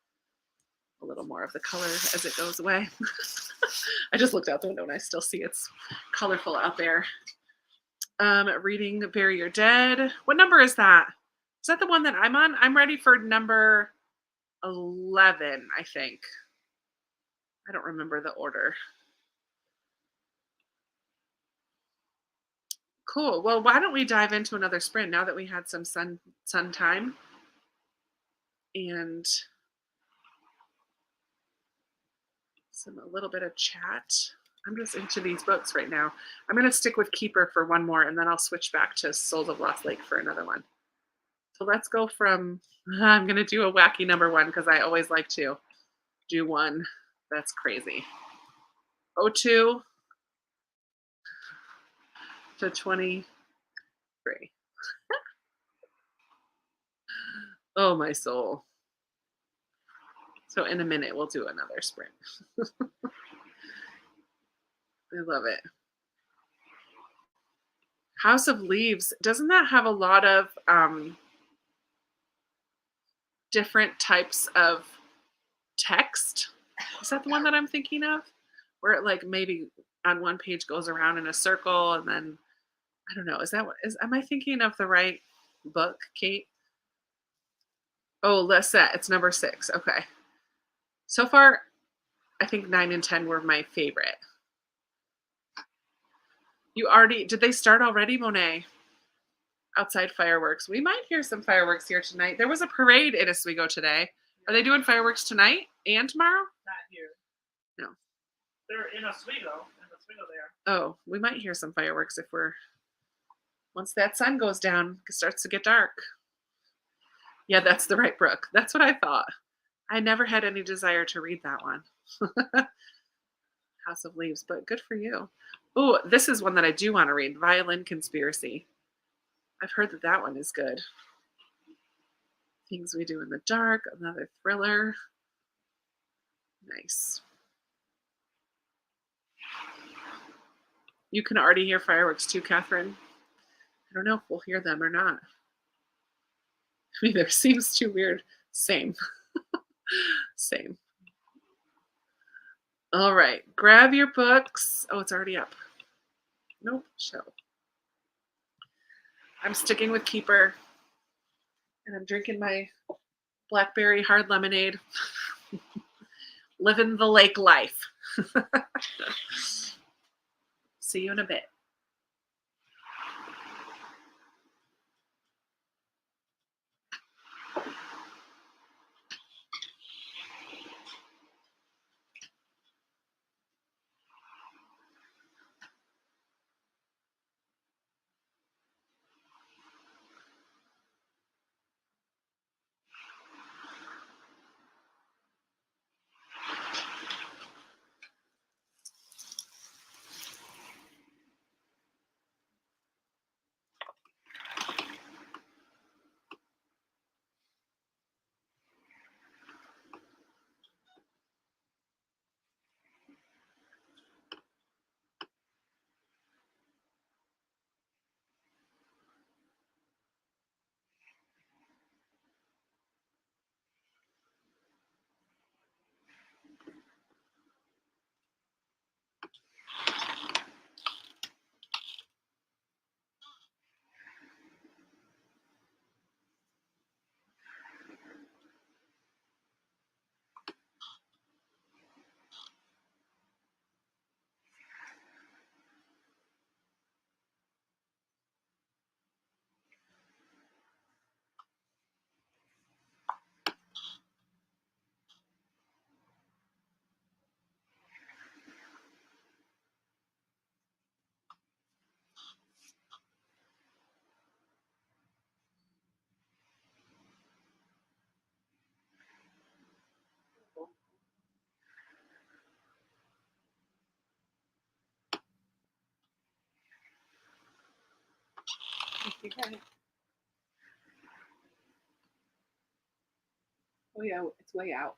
a little more of the color as it goes away. I just looked out the window and I still see it's colorful out there. Reading Bury Your Dead. What number is that? Is that the one that I'm on? I'm ready for number 11, I think. I don't remember the order. Cool. Well, why don't we dive into another sprint now that we had some sun time and a little bit of chat. I'm just into these books right now. I'm going to stick with Keeper for one more, and then I'll switch back to Souls of Lost Lake for another one. So let's go from, I'm going to do a wacky number one because I always like to do one that's crazy. 02 to 23. Oh, my soul. So in a minute, we'll do another sprint. I love it. House of Leaves, doesn't that have a lot of different types of text? Is that the one that I'm thinking of? Where it like maybe on one page goes around in a circle, and then I don't know. Is that what is? Am I thinking of the right book, Kate? Oh, Lisette. It's number 6. Okay. So far, I think 9 and 10 were my favorite. You already did they start already, Monet? Outside fireworks. We might hear some fireworks here tonight. There was a parade in Oswego today. Are they doing fireworks tonight and tomorrow? Not here. No. They're in Oswego. In Oswego, they are. Oh, we might hear some fireworks if we're once that sun goes down, it starts to get dark. Yeah, that's the right brook. That's what I thought. I never had any desire to read that one. House of Leaves, but good for you. Oh, this is one that I do want to read. Violin Conspiracy. I've heard that that one is good. Things We Do in the Dark, another thriller. Nice. You can already hear fireworks too, Catherine. I don't know if we'll hear them or not. Either seems too weird. Same. Same. All right. Grab your books. Oh, it's already up. Nope. Show. I'm sticking with Keeper. And I'm drinking my blackberry hard lemonade. Living the lake life. See you in a bit. Okay. Oh yeah, it's way out.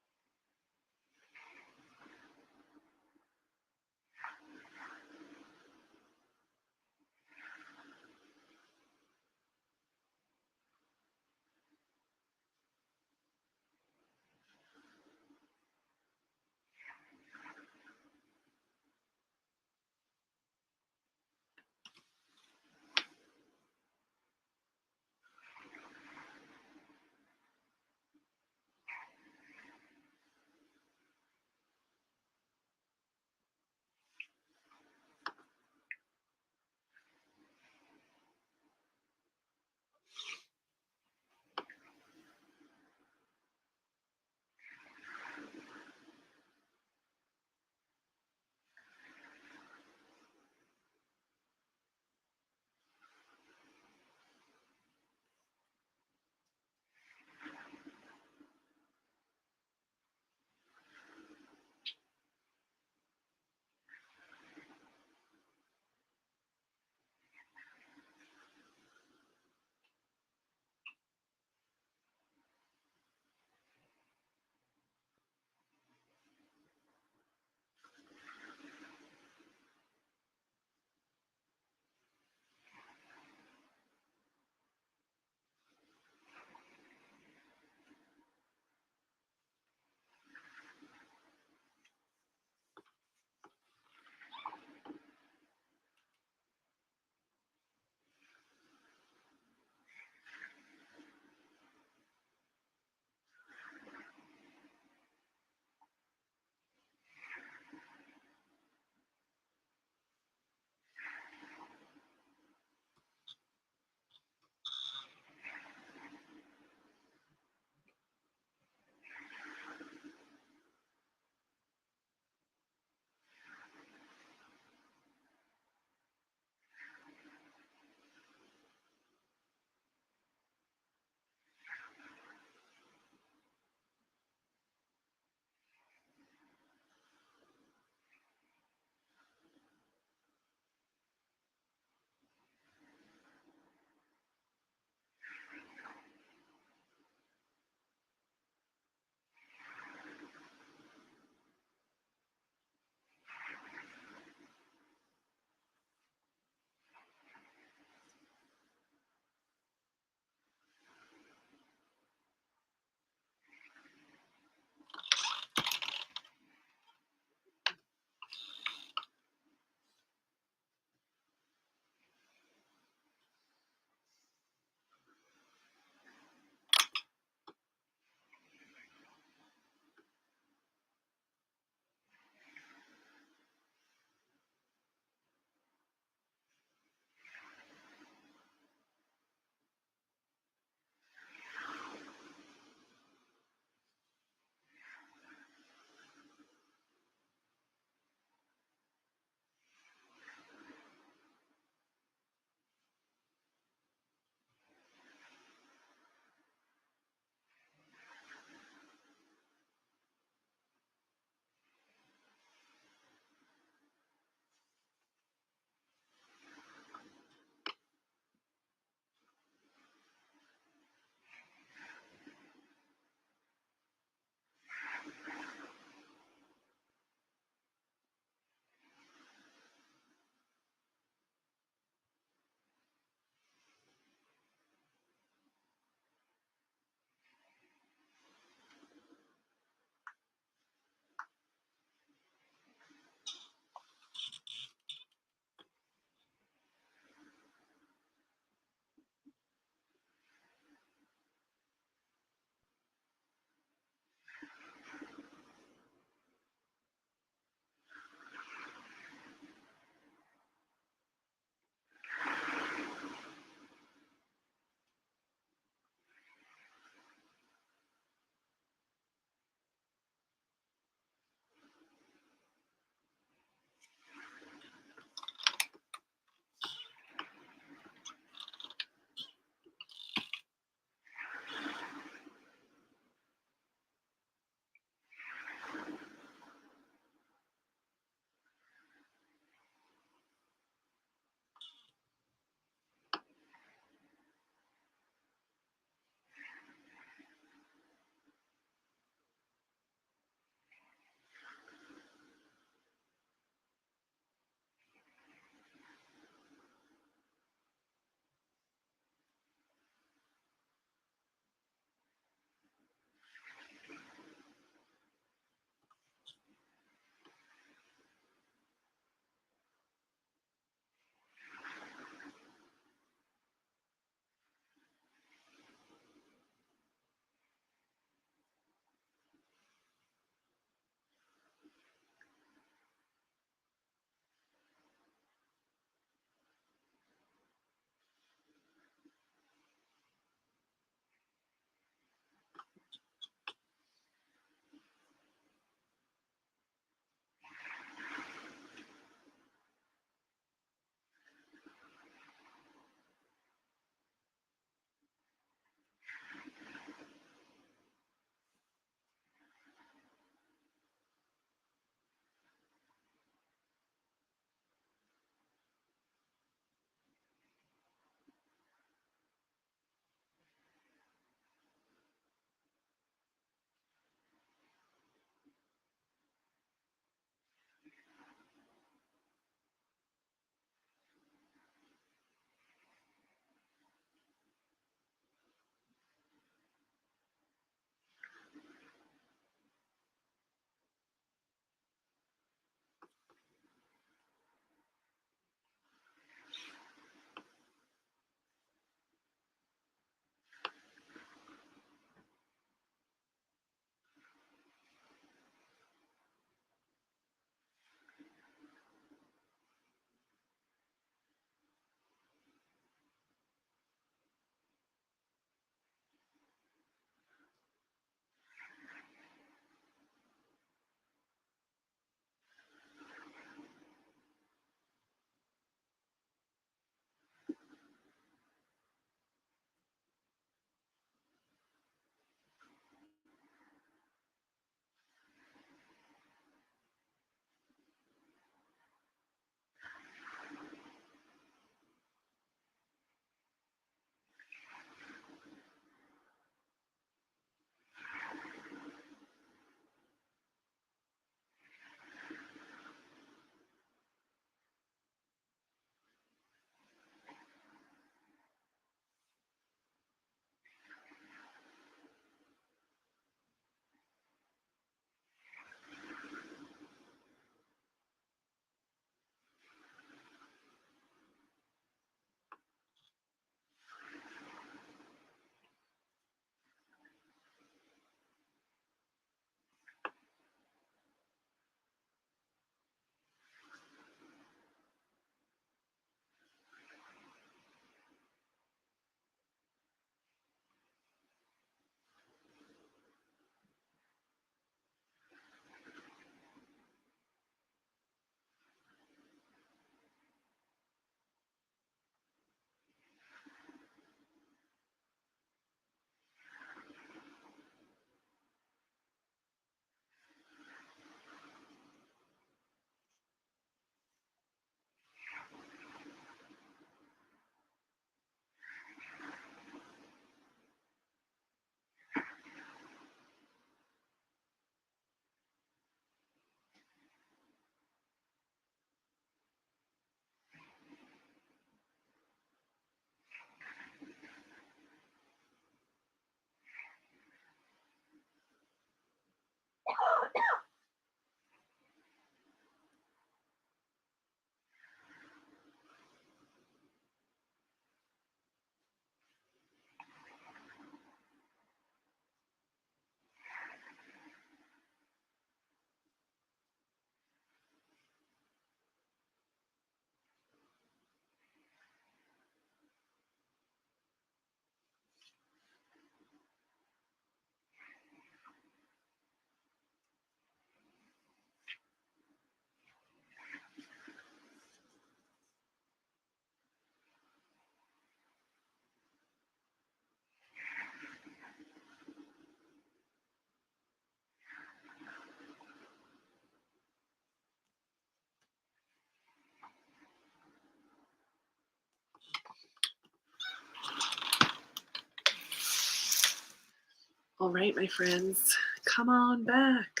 All right, my friends, come on back.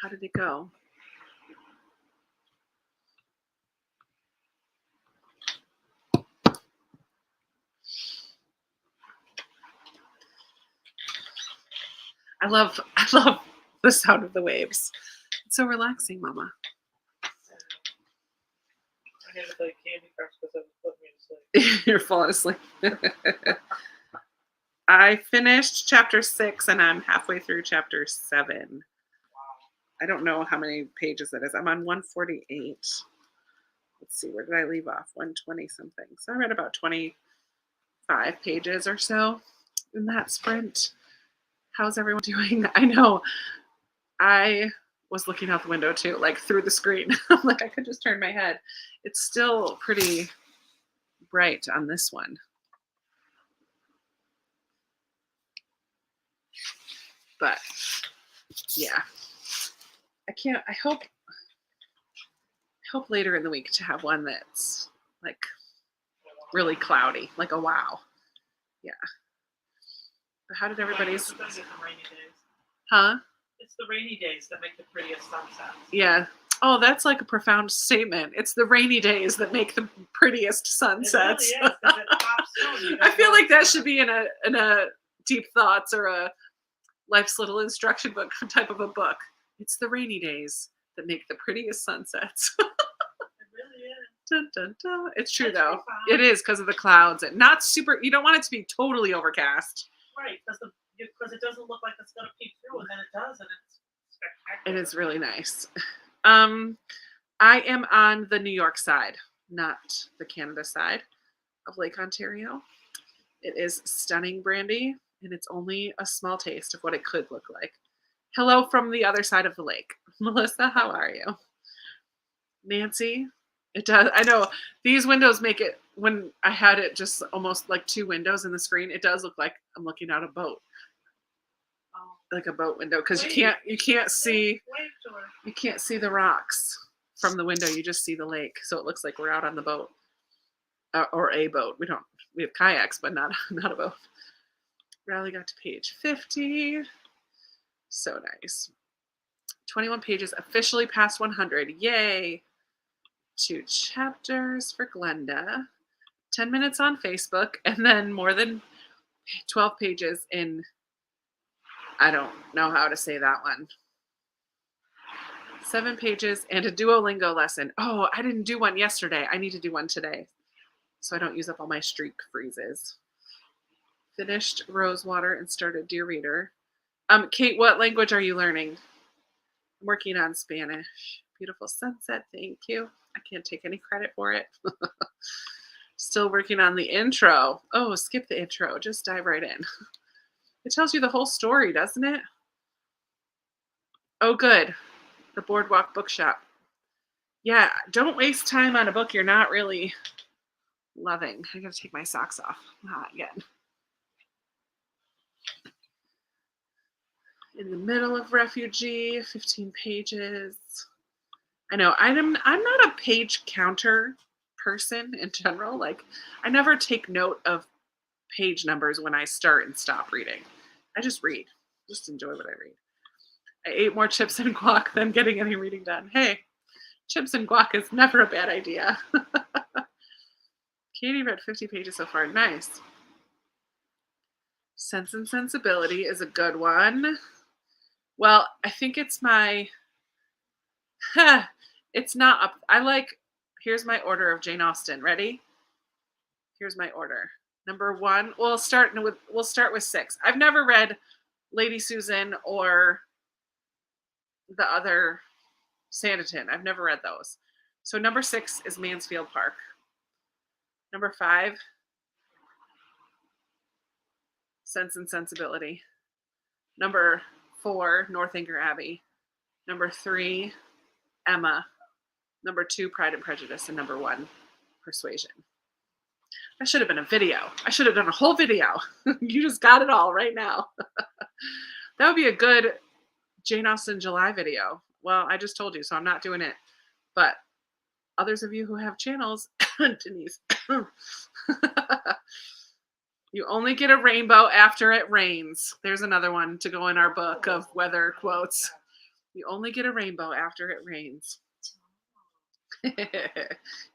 How did it go? I love the sound of the waves. It's so relaxing, Mama. I had to play Candy Crush because it was putting me to sleep. You're falling asleep. I finished chapter 6 and I'm halfway through chapter 7. Wow. I don't know how many pages that is. I'm on 148. Let's see, where did I leave off? 120 something. So I read about 25 pages or so in that sprint. How's everyone doing? I know. I was looking out the window too, like through the screen. I'm like, I could just turn my head. It's still pretty bright on this one. But yeah, I hope later in the week to have one that's like really cloudy, like a wow. Yeah. But how did everybody's? It's the rainy days. Huh? It's the rainy days that make the prettiest sunsets. Yeah. Oh, that's like a profound statement. It's the rainy days that make the prettiest sunsets. It really is, 'cause it pops through. I feel like that should be in a deep thoughts or a life's little instruction book type of a book. It's the rainy days that make the prettiest sunsets. It really is. Dun, dun, dun. It's true That's though. profound. It is because of the clouds. And not super. You don't want it to be totally overcast. Right, because it doesn't look like it's going to peek through, and then it does, and it's spectacular. It is really nice. I am on the New York side, not the Canada side of Lake Ontario. It is stunning, Brandy, and it's only a small taste of what it could look like. Hello from the other side of the lake. Melissa, how are you? Nancy, it does. I know these windows make it, when I had it just almost like 2 windows in the screen, it does look like I'm looking out a boat. Like a boat window, because you can't see the rocks from the window. You just see the lake, so it looks like we're out on the boat or a boat. We have kayaks, but not a boat. Riley got to page 50. So nice. 21 pages, officially past 100. Yay! 2 chapters for Glenda. 10 minutes on Facebook, and then more than 12 pages in. I don't know how to say that one. 7 pages and a Duolingo lesson. Oh, I didn't do one yesterday. I need to do one today so I don't use up all my streak freezes. Finished Rosewater and started Dear Reader. Kate, what language are you learning? I'm working on Spanish. Beautiful sunset. Thank you. I can't take any credit for it. Still working on the intro. Oh, skip the intro. Just dive right in. It tells you the whole story, doesn't it? Oh, good. The Boardwalk Bookshop. Yeah, don't waste time on a book you're not really loving. I gotta take my socks off. Not again. In the middle of Refugee, 15 pages. I know, I'm not a page counter person in general. Like, I never take note of page numbers when I start and stop reading. I just read. Just enjoy what I read. I ate more chips and guac than getting any reading done. Hey, chips and guac is never a bad idea. Katie read 50 pages so far. Nice. Sense and Sensibility is a good one. Well, I think it's my... it's not up. Here's my order of Jane Austen. Ready? Here's my order. Number 1, we'll start with 6. I've never read Lady Susan or the other Sanditon. I've never read those. So number 6 is Mansfield Park. Number 5, Sense and Sensibility. Number 4, Northanger Abbey. Number 3, Emma. Number 2, Pride and Prejudice. And number 1, Persuasion. That should have been a video. I should have done a whole video. You just got it all right now. That would be a good Jane Austen July video. Well, I just told you, so I'm not doing it. But others of you who have channels, Denise, You only get a rainbow after it rains. There's another one to go in our book of weather quotes. You only get a rainbow after it rains.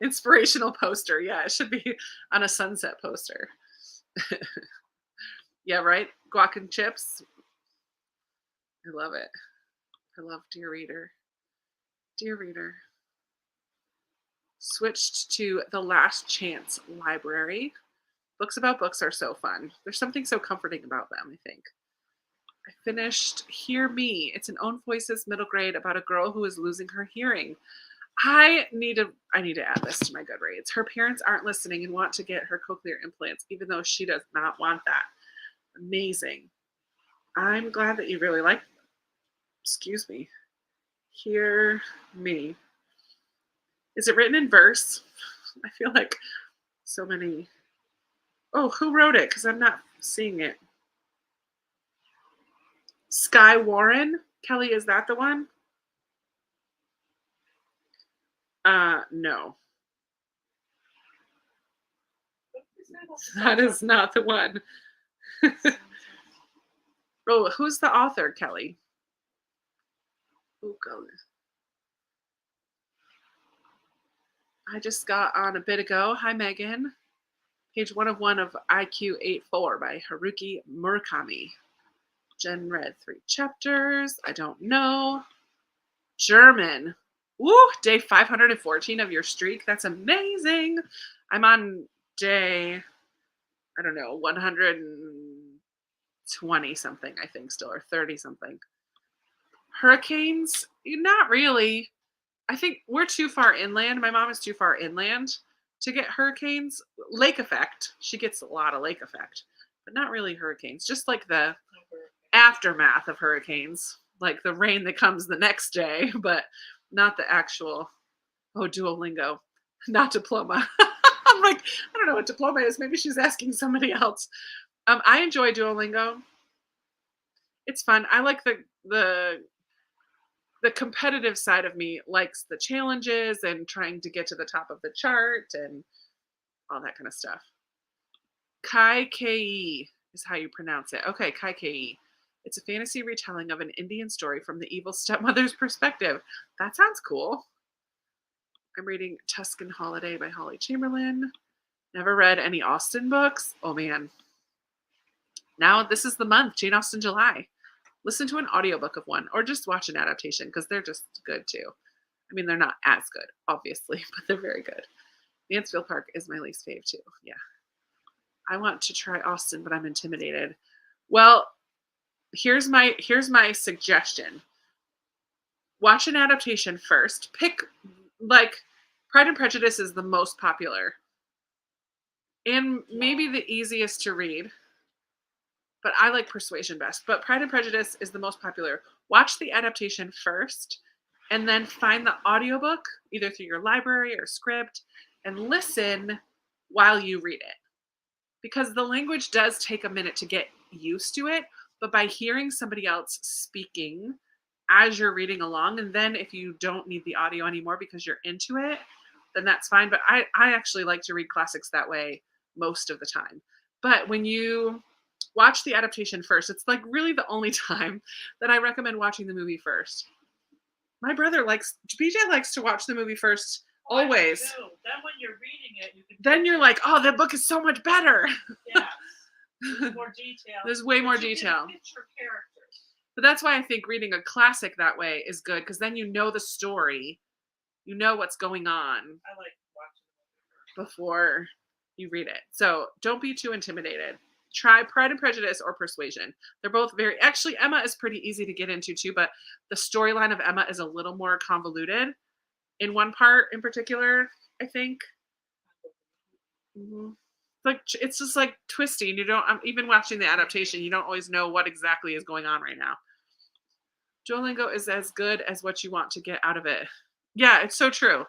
Inspirational poster. Yeah, it should be on a sunset poster. Yeah, right? Guac and chips. I love it. I love Dear Reader. Dear Reader. Switched to the Last Chance Library. Books about books are so fun. There's something so comforting about them, I think. I finished Hear Me. It's an Own Voices middle grade about a girl who is losing her hearing. I need to add this to my Goodreads. Her parents aren't listening and want to get her cochlear implants, even though she does not want that. Amazing. I'm glad that you really like. Excuse me. Hear Me. Is it written in verse? I feel like so many. Oh, who wrote it? Because I'm not seeing it. Sky Warren? Kelly, is that the one? No. That is not the one. Oh, who's the author, Kelly? Oh, God. I just got on a bit ago. Hi, Megan. Page 1 of IQ 84 by Haruki Murakami. Jen read 3 chapters. I don't know. German. Woo! Day 514 of your streak. That's amazing. I'm on day, I don't know, 120 something, I think, still, or 30 something. Hurricanes? Not really. I think we're too far inland. My mom is too far inland to get hurricanes. Lake effect. She gets a lot of lake effect, but not really hurricanes. Just like the aftermath of hurricanes, like the rain that comes the next day, but not the actual, oh, Duolingo, not diploma. I'm like, I don't know what diploma is. Maybe she's asking somebody else. I enjoy Duolingo. It's fun. I like the competitive side of me likes the challenges and trying to get to the top of the chart and all that kind of stuff. Kai Kei is how you pronounce it. Okay, Kai Kei. It's a fantasy retelling of an Indian story from the evil stepmother's perspective. That sounds cool. I'm reading Tuscan Holiday by Holly Chamberlain. Never read any Austen books. Oh man. Now this is the month, Jane Austen July. Listen to an audiobook of one or just watch an adaptation because they're just good too. I mean, they're not as good, obviously, but they're very good. Mansfield Park is my least fave too. Yeah. I want to try Austen, but I'm intimidated. Well, here's my suggestion. Watch an adaptation first. Pick, like, Pride and Prejudice is the most popular and maybe the easiest to read, but I like Persuasion best. But Pride and Prejudice is the most popular. Watch the adaptation first and then find the audiobook either through your library or Script and listen while you read it. Because the language does take a minute to get used to it, but by hearing somebody else speaking as you're reading along, and then if you don't need the audio anymore because you're into it, then that's fine. But I actually like to read classics that way most of the time. But when you watch the adaptation first, it's like really the only time that I recommend watching the movie first. My brother BJ likes to watch the movie first always. Then when you're reading it, then you're like, oh, that book is so much better. Yeah. There's more detail. There's way more detail. Picture characters. But that's why I think reading a classic that way is good because then you know the story, you know what's going on. I like watching before you read it. So don't be too intimidated. Try Pride and Prejudice or Persuasion. They're both actually, Emma is pretty easy to get into too, but the storyline of Emma is a little more convoluted in one part in particular, I think. Mm-hmm. Like it's just like twisty, and you don't. I'm even watching the adaptation. You don't always know what exactly is going on right now. Duolingo is as good as what you want to get out of it. Yeah, it's so true.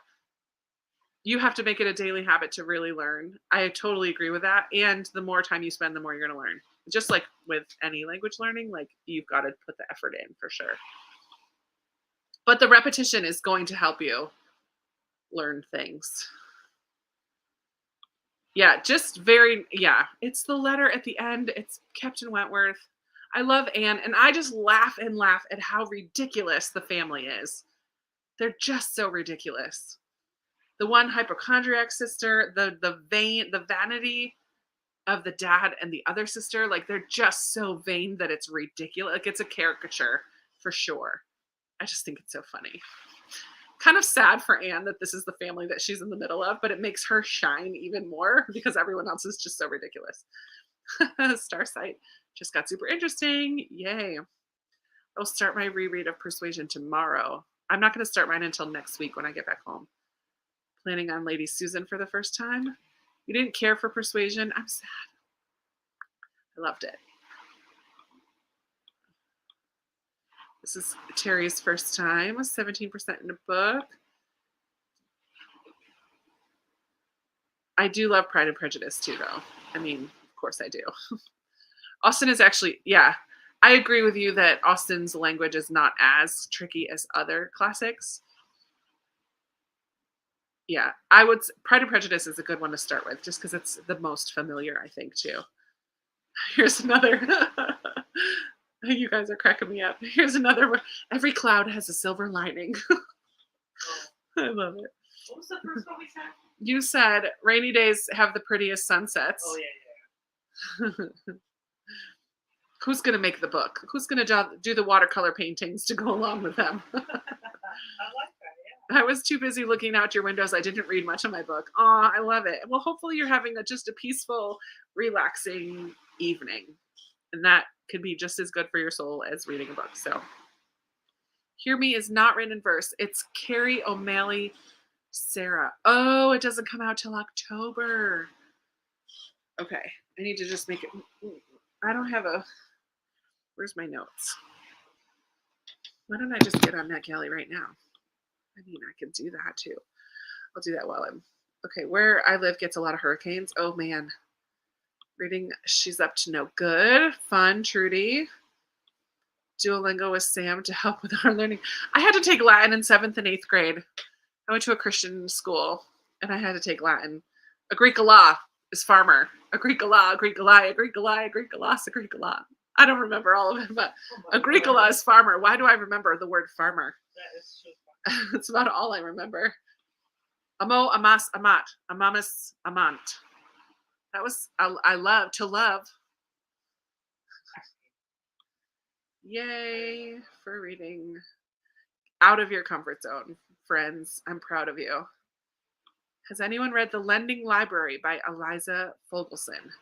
You have to make it a daily habit to really learn. I totally agree with that. And the more time you spend, the more you're going to learn. Just like with any language learning, like you've got to put the effort in for sure. But the repetition is going to help you learn things. Yeah, just very yeah, it's the letter at the end, it's Captain Wentworth. I love Anne, and I just laugh and laugh at how ridiculous the family is. They're just so ridiculous. The one hypochondriac sister, the vanity of the dad and the other sister, like they're just so vain that it's ridiculous. Like it's a caricature for sure. I just think it's so funny. Kind of sad for Anne that this is the family that she's in the middle of, but it makes her shine even more because everyone else is just so ridiculous. Starsight just got super interesting. Yay. I'll start my reread of Persuasion tomorrow. I'm not going to start mine until next week when I get back home. Planning on Lady Susan for the first time. You didn't care for Persuasion? I'm sad. I loved it. This is Terry's first time, 17% in a book. I do love Pride and Prejudice too, though. I mean, of course I do. Austen is actually, yeah, I agree with you that Austen's language is not as tricky as other classics. Yeah, Pride and Prejudice is a good one to start with just because it's the most familiar, I think, too. Here's another. You guys are cracking me up. Here's another one. Every cloud has a silver lining. I love it. What was the first one we said? You said rainy days have the prettiest sunsets. Oh, yeah. Who's going to make the book? Who's going to do the watercolor paintings to go along with them? I like that, yeah. I was too busy looking out your windows. I didn't read much of my book. Aw, I love it. Well, hopefully you're having just a peaceful, relaxing evening. And that could be just as good for your soul as reading a book. So, Hear Me is not written in verse. It's Carrie O'Malley Sarah. Oh, it doesn't come out till October. Okay, I need to just make it. I don't have a. Where's my notes? Why don't I just get on NetGalley right now? I mean, I can do that too. I'll do that while I'm. Okay, where I live gets a lot of hurricanes. Oh man. Reading She's Up to No Good. Fun, Trudy. Duolingo with Sam to help with our learning. I had to take Latin in 7th and 8th grade. I went to a Christian school and I had to take Latin. Agricola is farmer. Agricola, Agricola, Agricola, Agricola, Agricola. I don't remember all of it, but Agricola is farmer. Why do I remember the word farmer? That is so fun. That's about all I remember. Amo, amas, amat. Amamas, amant. That was, I love, to love. Yay for reading. Out of your comfort zone, friends. I'm proud of you. Has anyone read The Lending Library by Eliza Fogelson?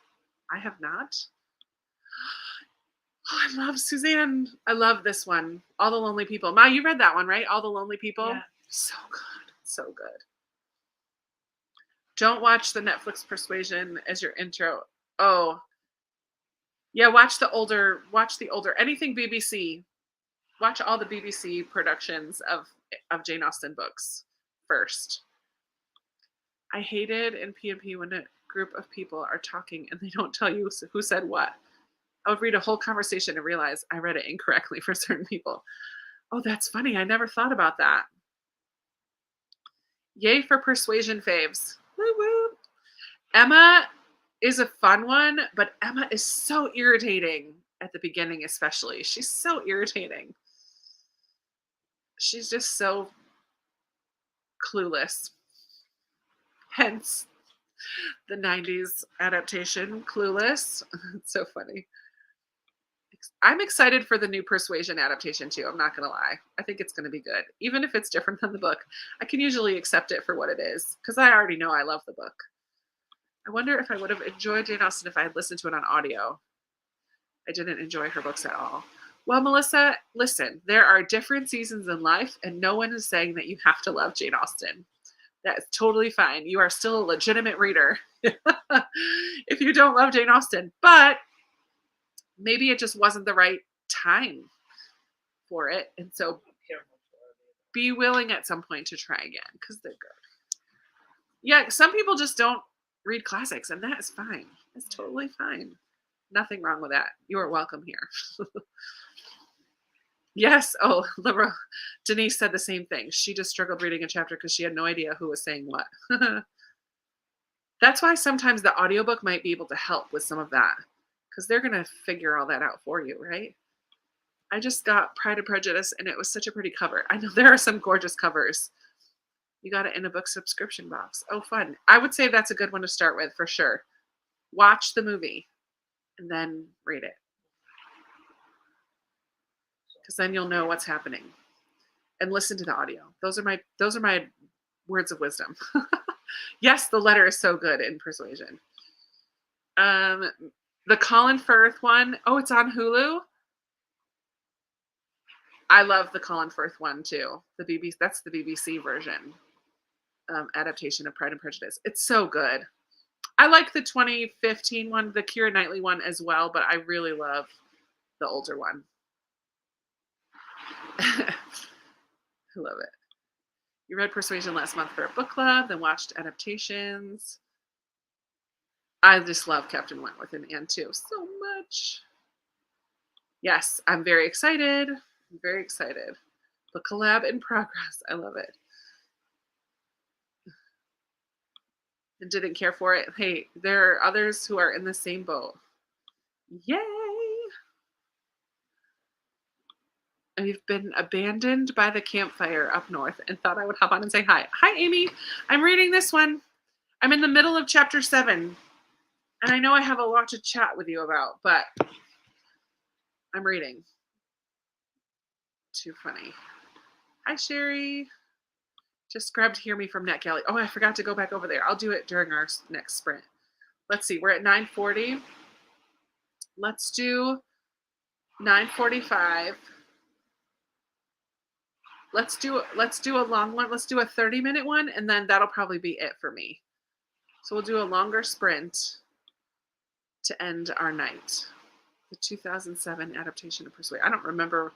I have not. Oh, I love Suzanne. I love this one. All the Lonely People. Ma, you read that one, right? All the Lonely People? Yeah. So good. So good. Don't watch the Netflix Persuasion as your intro. Oh. Yeah, watch the older, anything BBC. Watch all the BBC productions of Jane Austen books first. I hated in P&P when a group of people are talking and they don't tell you who said what. I would read a whole conversation and realize I read it incorrectly for certain people. Oh, that's funny. I never thought about that. Yay for Persuasion faves. Woo woo. Emma is a fun one, but Emma is so irritating at the beginning, especially. She's so irritating. She's just so clueless. Hence the 90s adaptation, Clueless. It's so funny. I'm excited for the new Persuasion adaptation too. I'm not going to lie. I think it's going to be good. Even if it's different than the book, I can usually accept it for what it is because I already know I love the book. I wonder if I would have enjoyed Jane Austen if I had listened to it on audio. I didn't enjoy her books at all. Well, Melissa, listen, there are different seasons in life, and no one is saying that you have to love Jane Austen. That's totally fine. You are still a legitimate reader if you don't love Jane Austen. But maybe it just wasn't the right time for it. And so be willing at some point to try again because they're good. Yeah, some people just don't read classics, and that is fine. It's totally fine. Nothing wrong with that. You are welcome here. Yes. Oh, Laura, Denise said the same thing. She just struggled reading a chapter because she had no idea who was saying what. That's why sometimes the audiobook might be able to help with some of that because they're going to figure all that out for you, right? I just got Pride and Prejudice and it was such a pretty cover. I know there are some gorgeous covers. You got it in a book subscription box. Oh, fun. I would say that's a good one to start with for sure. Watch the movie and then read it because then you'll know what's happening. And listen to the audio. Those are my words of wisdom. Yes, the letter is so good in Persuasion. The Colin Firth one. Oh, it's on Hulu. I love the Colin Firth one too. That's the BBC version adaptation of Pride and Prejudice. It's so good. I like the 2015 one, the Keira Knightley one as well, but I really love the older one. I love it. You read Persuasion last month for a book club, then watched adaptations. I just love Captain Wentworth and Anne too so much. Yes, I'm very excited. I'm very excited. The collab in progress. I love it. And didn't care for it. Hey, there are others who are in the same boat. Yay! I've been abandoned by the campfire up north and thought I would hop on and say hi. Hi, Amy. I'm reading this one. I'm in the middle of chapter 7. And I know I have a lot to chat with you about, but I'm reading. Too funny. Hi, Sherry. Just grabbed Hear Me from NetGalley. Oh, I forgot to go back over there. I'll do it during our next sprint. Let's see. We're at 9:40. Let's do 9:45. Let's do a long one. Let's do a 30-minute one, and then that'll probably be it for me. So we'll do a longer sprint to end our night. The 2007 adaptation of Persuade. I don't remember.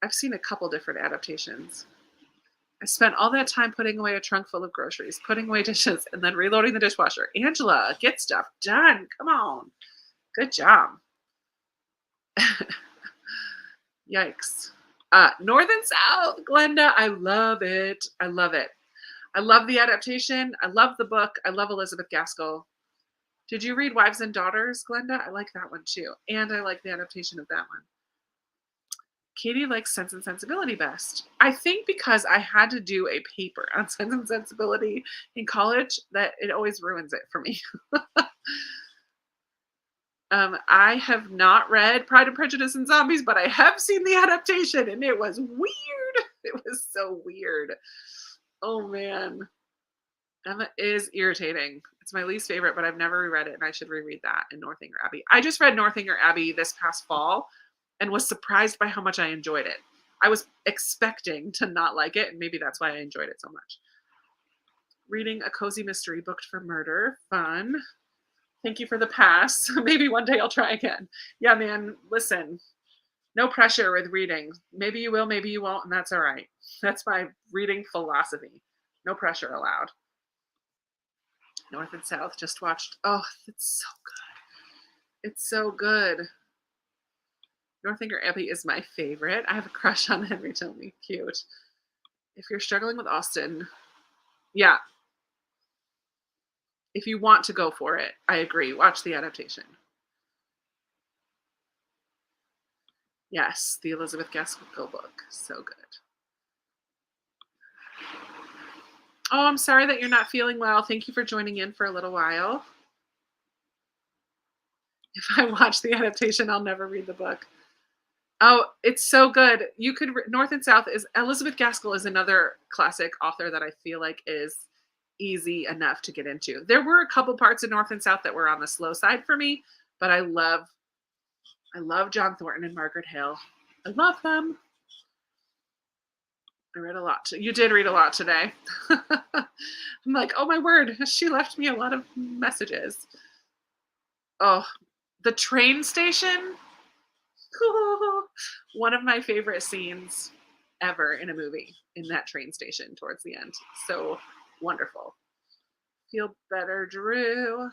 I've seen a couple different adaptations. I spent all that time putting away a trunk full of groceries, putting away dishes, and then reloading the dishwasher. Angela, get stuff done. Come on. Good job. Yikes. North and South, Glenda. I love it. I love it. I love the adaptation. I love the book. I love Elizabeth Gaskell. Did you read Wives and Daughters, Glenda? I like that one too. And I like the adaptation of that one. Katie likes Sense and Sensibility best. I think because I had to do a paper on Sense and Sensibility in college that it always ruins it for me. I have not read Pride and Prejudice and Zombies, but I have seen the adaptation and it was weird. It was so weird. Oh man. Emma is irritating. It's my least favorite, but I've never reread it and I should reread that in Northanger Abbey. I just read Northanger Abbey this past fall and was surprised by how much I enjoyed it. I was expecting to not like it, and maybe that's why I enjoyed it so much. Reading a cozy mystery booked for murder. Fun. Thank you for the pass. Maybe one day I'll try again. Yeah, man, listen. No pressure with reading. Maybe you will, maybe you won't, and that's all right. That's my reading philosophy. No pressure allowed. North and South just watched. Oh, it's so good. It's so good. Northanger Abbey is my favorite. I have a crush on Henry Tilney. Cute. If you're struggling with Austen, yeah. If you want to go for it, I agree. Watch the adaptation. Yes, the Elizabeth Gaskell book. So good. Oh, I'm sorry that you're not feeling well. Thank you for joining in for a little while. If I watch the adaptation, I'll never read the book. Oh, it's so good. You could North and South is Elizabeth Gaskell is another classic author that I feel like is easy enough to get into. There were a couple parts of North and South that were on the slow side for me, but I love John Thornton and Margaret Hale. I love them. I read a lot. You did read a lot today. I'm like, oh my word, she left me a lot of messages. Oh, the train station. One of my favorite scenes ever in a movie, in that train station towards the end. So wonderful. Feel better, Drew.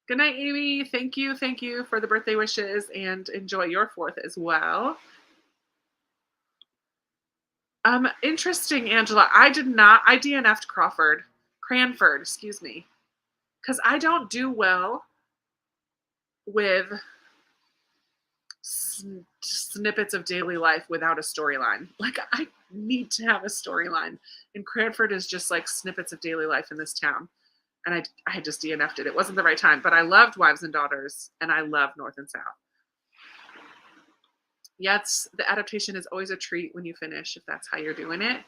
Good night, Amy. Thank you for the birthday wishes and enjoy your 4th as well. Interesting, Angela. I did not. I DNF'd Cranford, excuse me, because I don't do well with snippets of daily life without a storyline. Like I need to have a storyline, and Cranford is just like snippets of daily life in this town. And I just DNF'd it. It wasn't the right time, but I loved Wives and Daughters, and I love North and South. Yes, the adaptation is always a treat when you finish, if that's how you're doing it.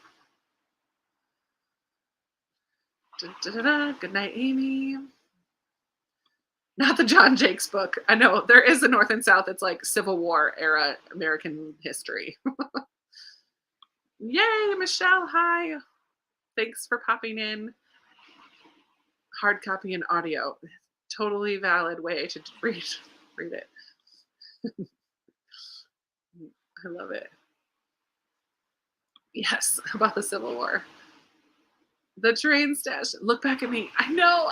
Good night, Amy. Not the John Jakes book. I know there is a North and South. It's like Civil War era American history. Yay, Michelle. Hi. Thanks for popping in. Hard copy and audio. Totally valid way to read it. I love it. Yes, about the Civil War. The train station. Look back at me. I know.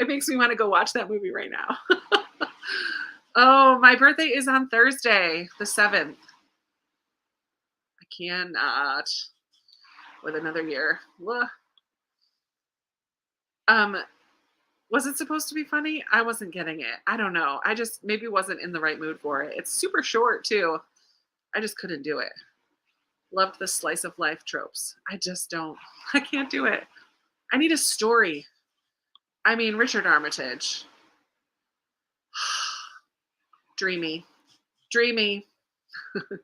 It makes me want to go watch that movie right now. Oh, my birthday is on Thursday, the 7th. I cannot with another year. Was it supposed to be funny? I wasn't getting it. I don't know. I just maybe wasn't in the right mood for it. It's super short too. I just couldn't do it. Loved the slice of life tropes. I just don't. I can't do it. I need a story. I mean, Richard Armitage. Dreamy.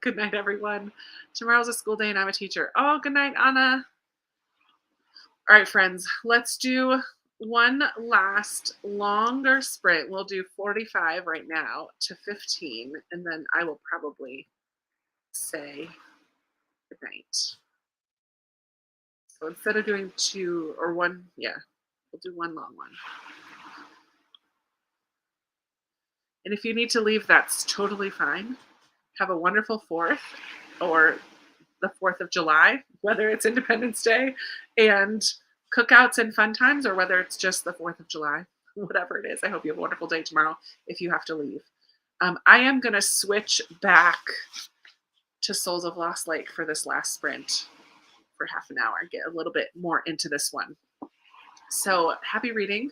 Good night, everyone. Tomorrow's a school day and I'm a teacher. Oh, good night, Anna. All right, friends, let's do one last longer sprint. We'll do 45 right now to 15, and then I will probably say good night. So instead of doing 2 or 1, yeah, we'll do one long one. And if you need to leave, that's totally fine. Have a wonderful 4th or the 4th of July, whether it's Independence Day and cookouts and fun times, or whether it's just the 4th of July, whatever it is. I hope you have a wonderful day tomorrow if you have to leave. I am going to switch back to Souls of Lost Lake for this last sprint for half an hour and get a little bit more into this one. So happy reading.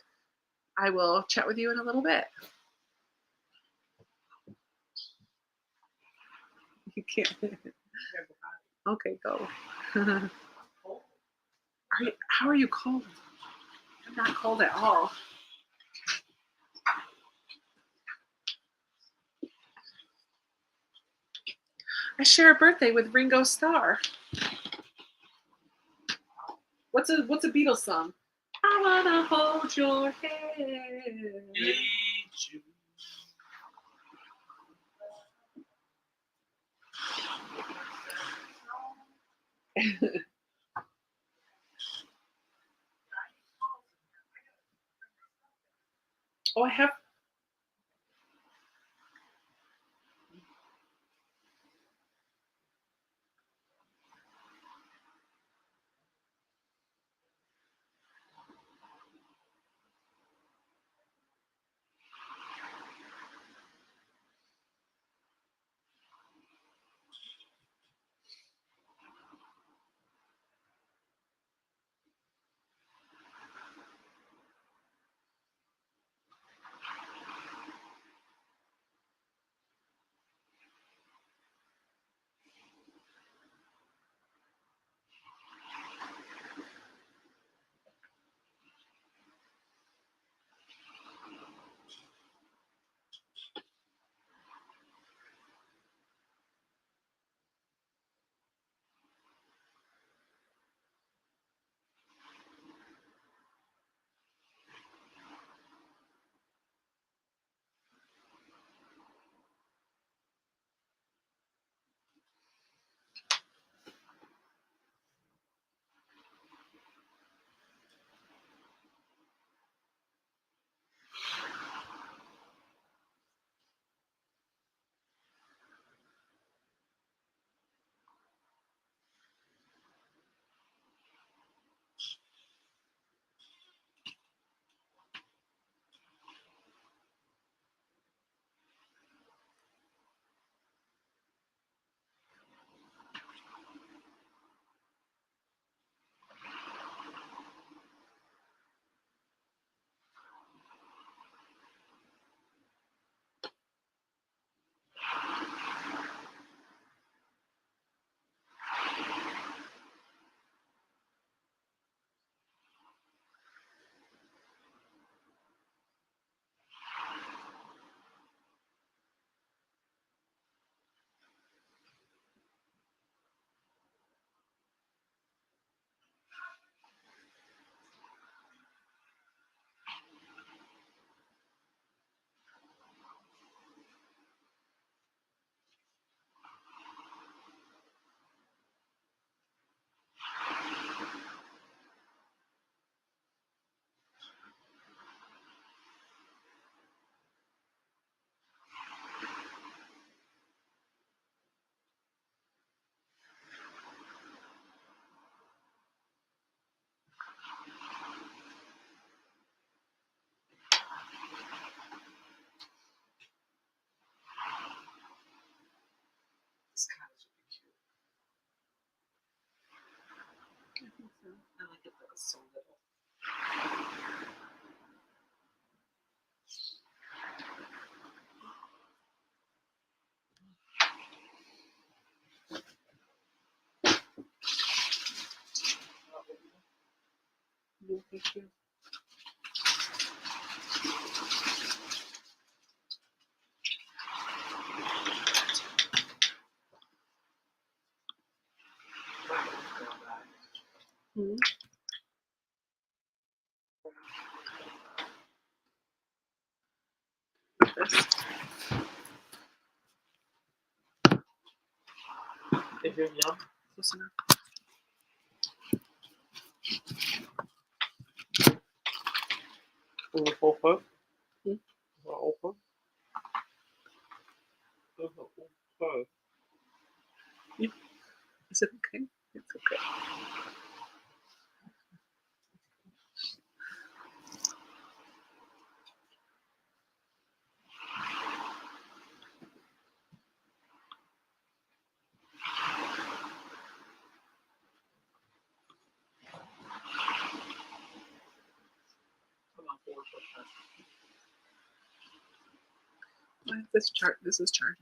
I will chat with you in a little bit. You can't. Okay, go. How are you cold? I'm not cold at all. I share a birthday with Ringo Starr. What's a Beatles song? I wanna hold your hand. Oh, I have. I like it that it's so little. No, thank you. Hmm. This. Is it yum? Close enough. Is it full cook? Hmm? Is it all cooked? Is it all cooked? Is it okay? It's okay. About 4%. Why is this chart? This is charging.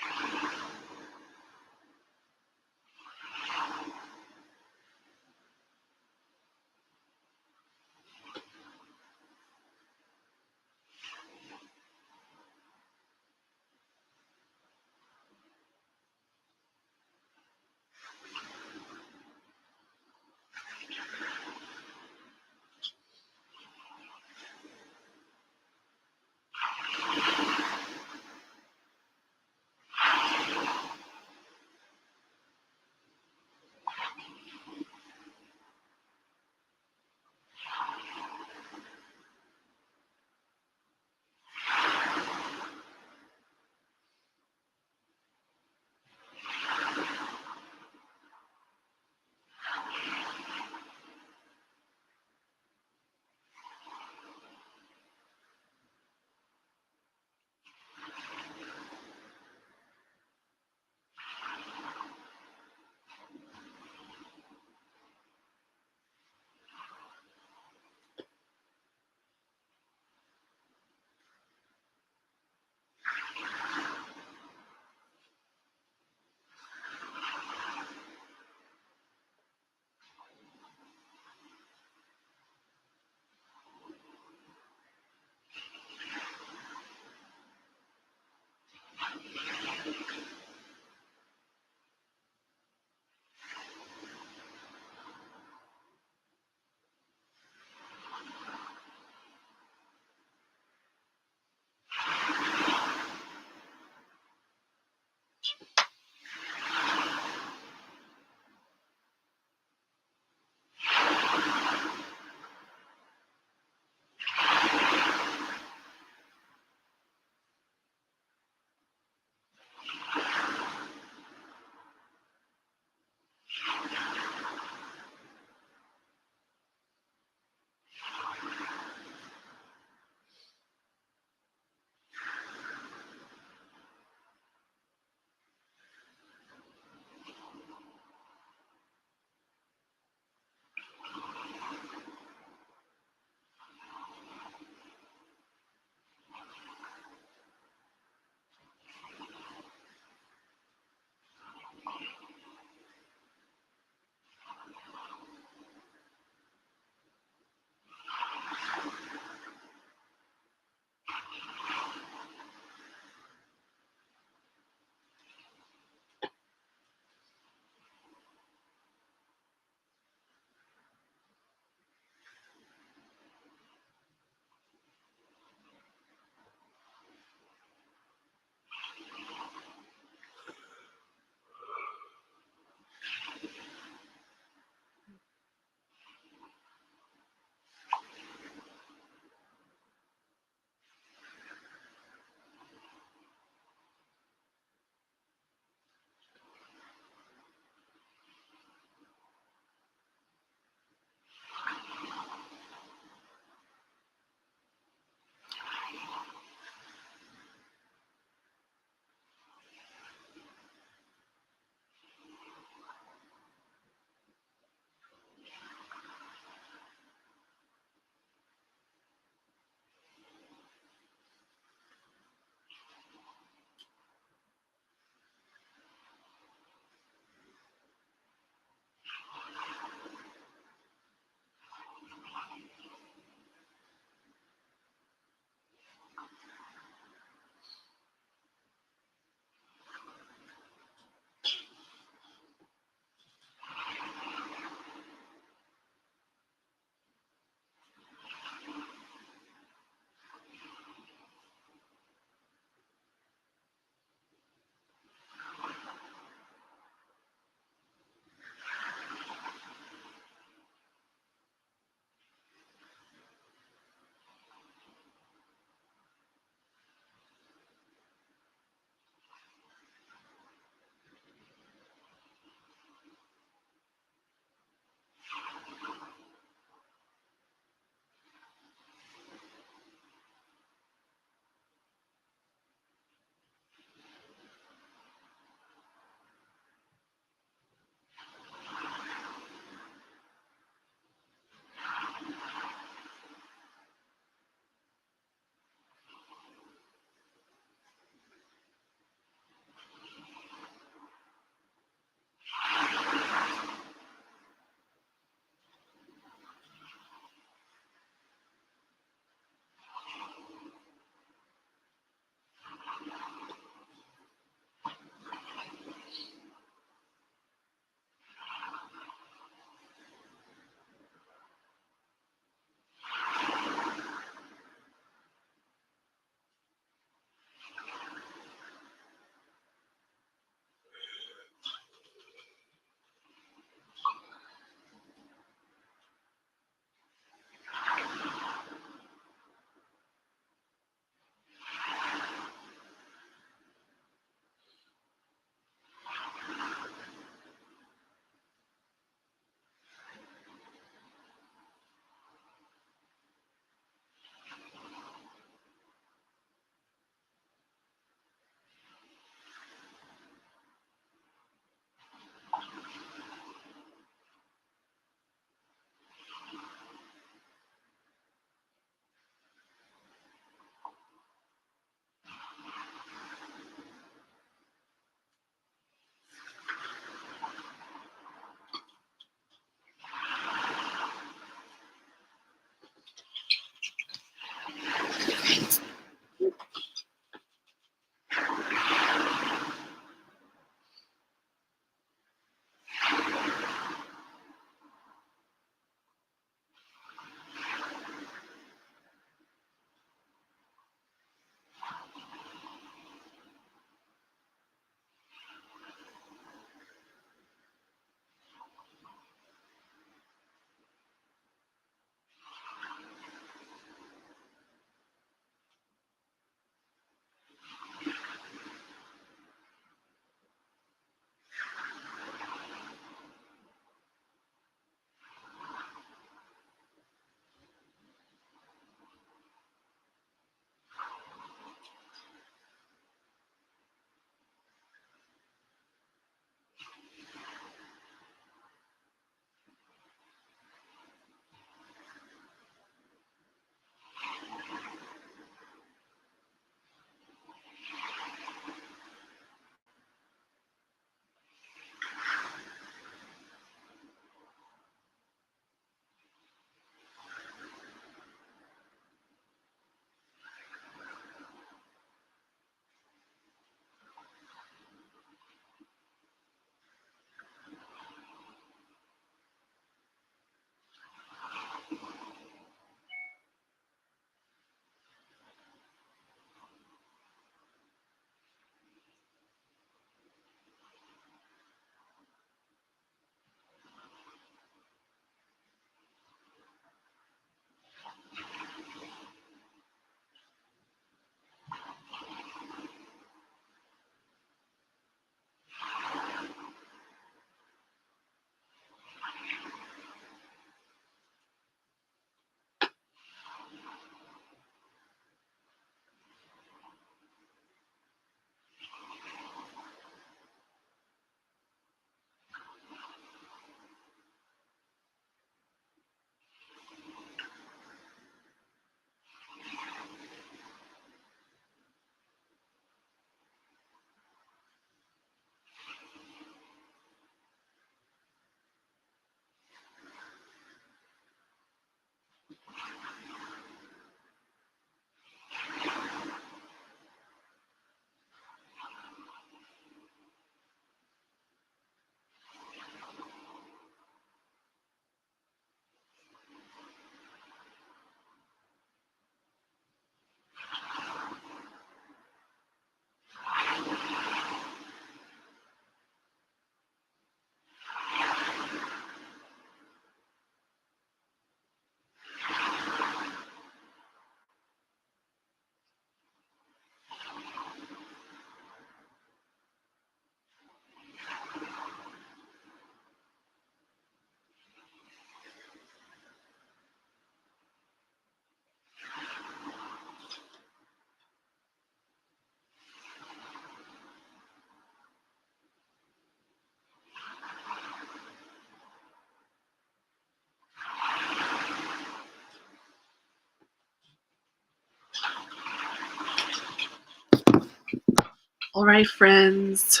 All right, friends.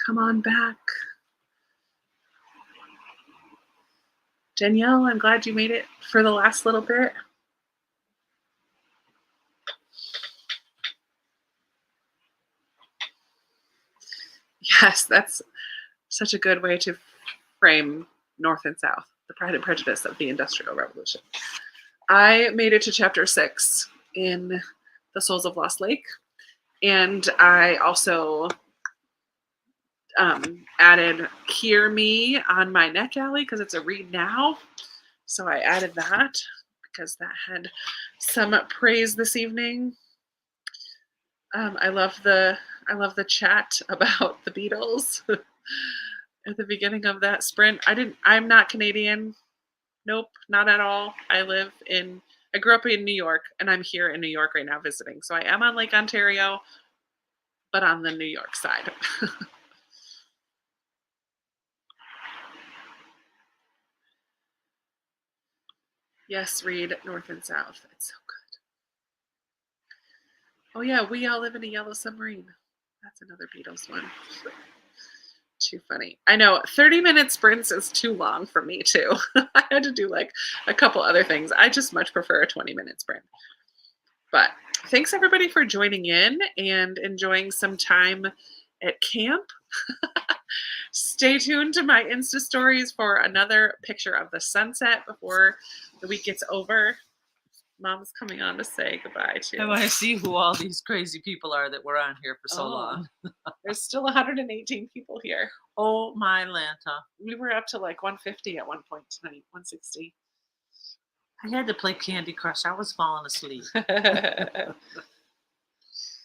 Come on back. Danielle, I'm glad you made it for the last little bit. Yes, that's such a good way to frame North and South, the Pride and Prejudice of the Industrial Revolution. I made it to chapter 6 in The Souls of Lost Lake, and I also added Hear Me on my neck alley because it's a read now. So I added that because that had some praise this evening. I love the chat about the Beatles at the beginning of that sprint. I'm not Canadian. Nope, not at all. I grew up in New York, and I'm here in New York right now visiting. So I am on Lake Ontario, but on the New York side. Yes, read North and South. It's so good. Oh yeah, We All Live in a Yellow Submarine. That's another Beatles one. Too funny. I know 30-minute sprints is too long for me too. I had to do like a couple other things. I just much prefer a 20-minute sprint. But thanks everybody for joining in and enjoying some time at camp. Stay tuned to my Insta stories for another picture of the sunset before the week gets over. Mom's coming on to say goodbye to. I want to see who all these crazy people are that were on here for so long. There's still 118 people here. Oh my Lanta. We were up to like 150 at one point tonight, 160. I had to play Candy Crush. I was falling asleep.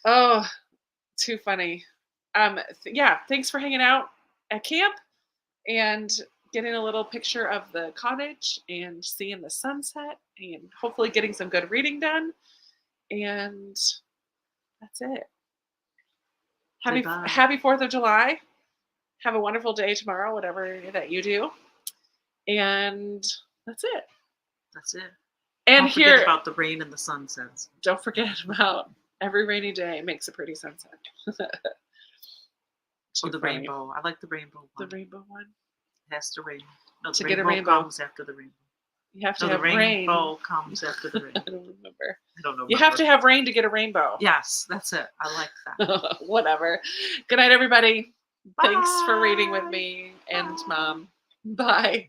Oh, too funny. Yeah, thanks for hanging out at camp and getting a little picture of the cottage and seeing the sunset and hopefully getting some good reading done. And that's it. Happy 4th of July. Have a wonderful day tomorrow, whatever that you do. And that's it. That's it. And don't forget about the rain and the sunsets. Don't forget about every rainy day makes a pretty sunset. Or the rainbow. I like the rainbow one. The rainbow one? It has to rain. No, to the get a rainbow rainbow comes after the rainbow. You have to no, have the rainbow rain. comes after the rainbow. I don't remember. I don't know. You have to have rain to get a rainbow. Yes, that's it. I like that. Whatever. Good night, everybody. Bye. Thanks for reading with me and Mom. Bye.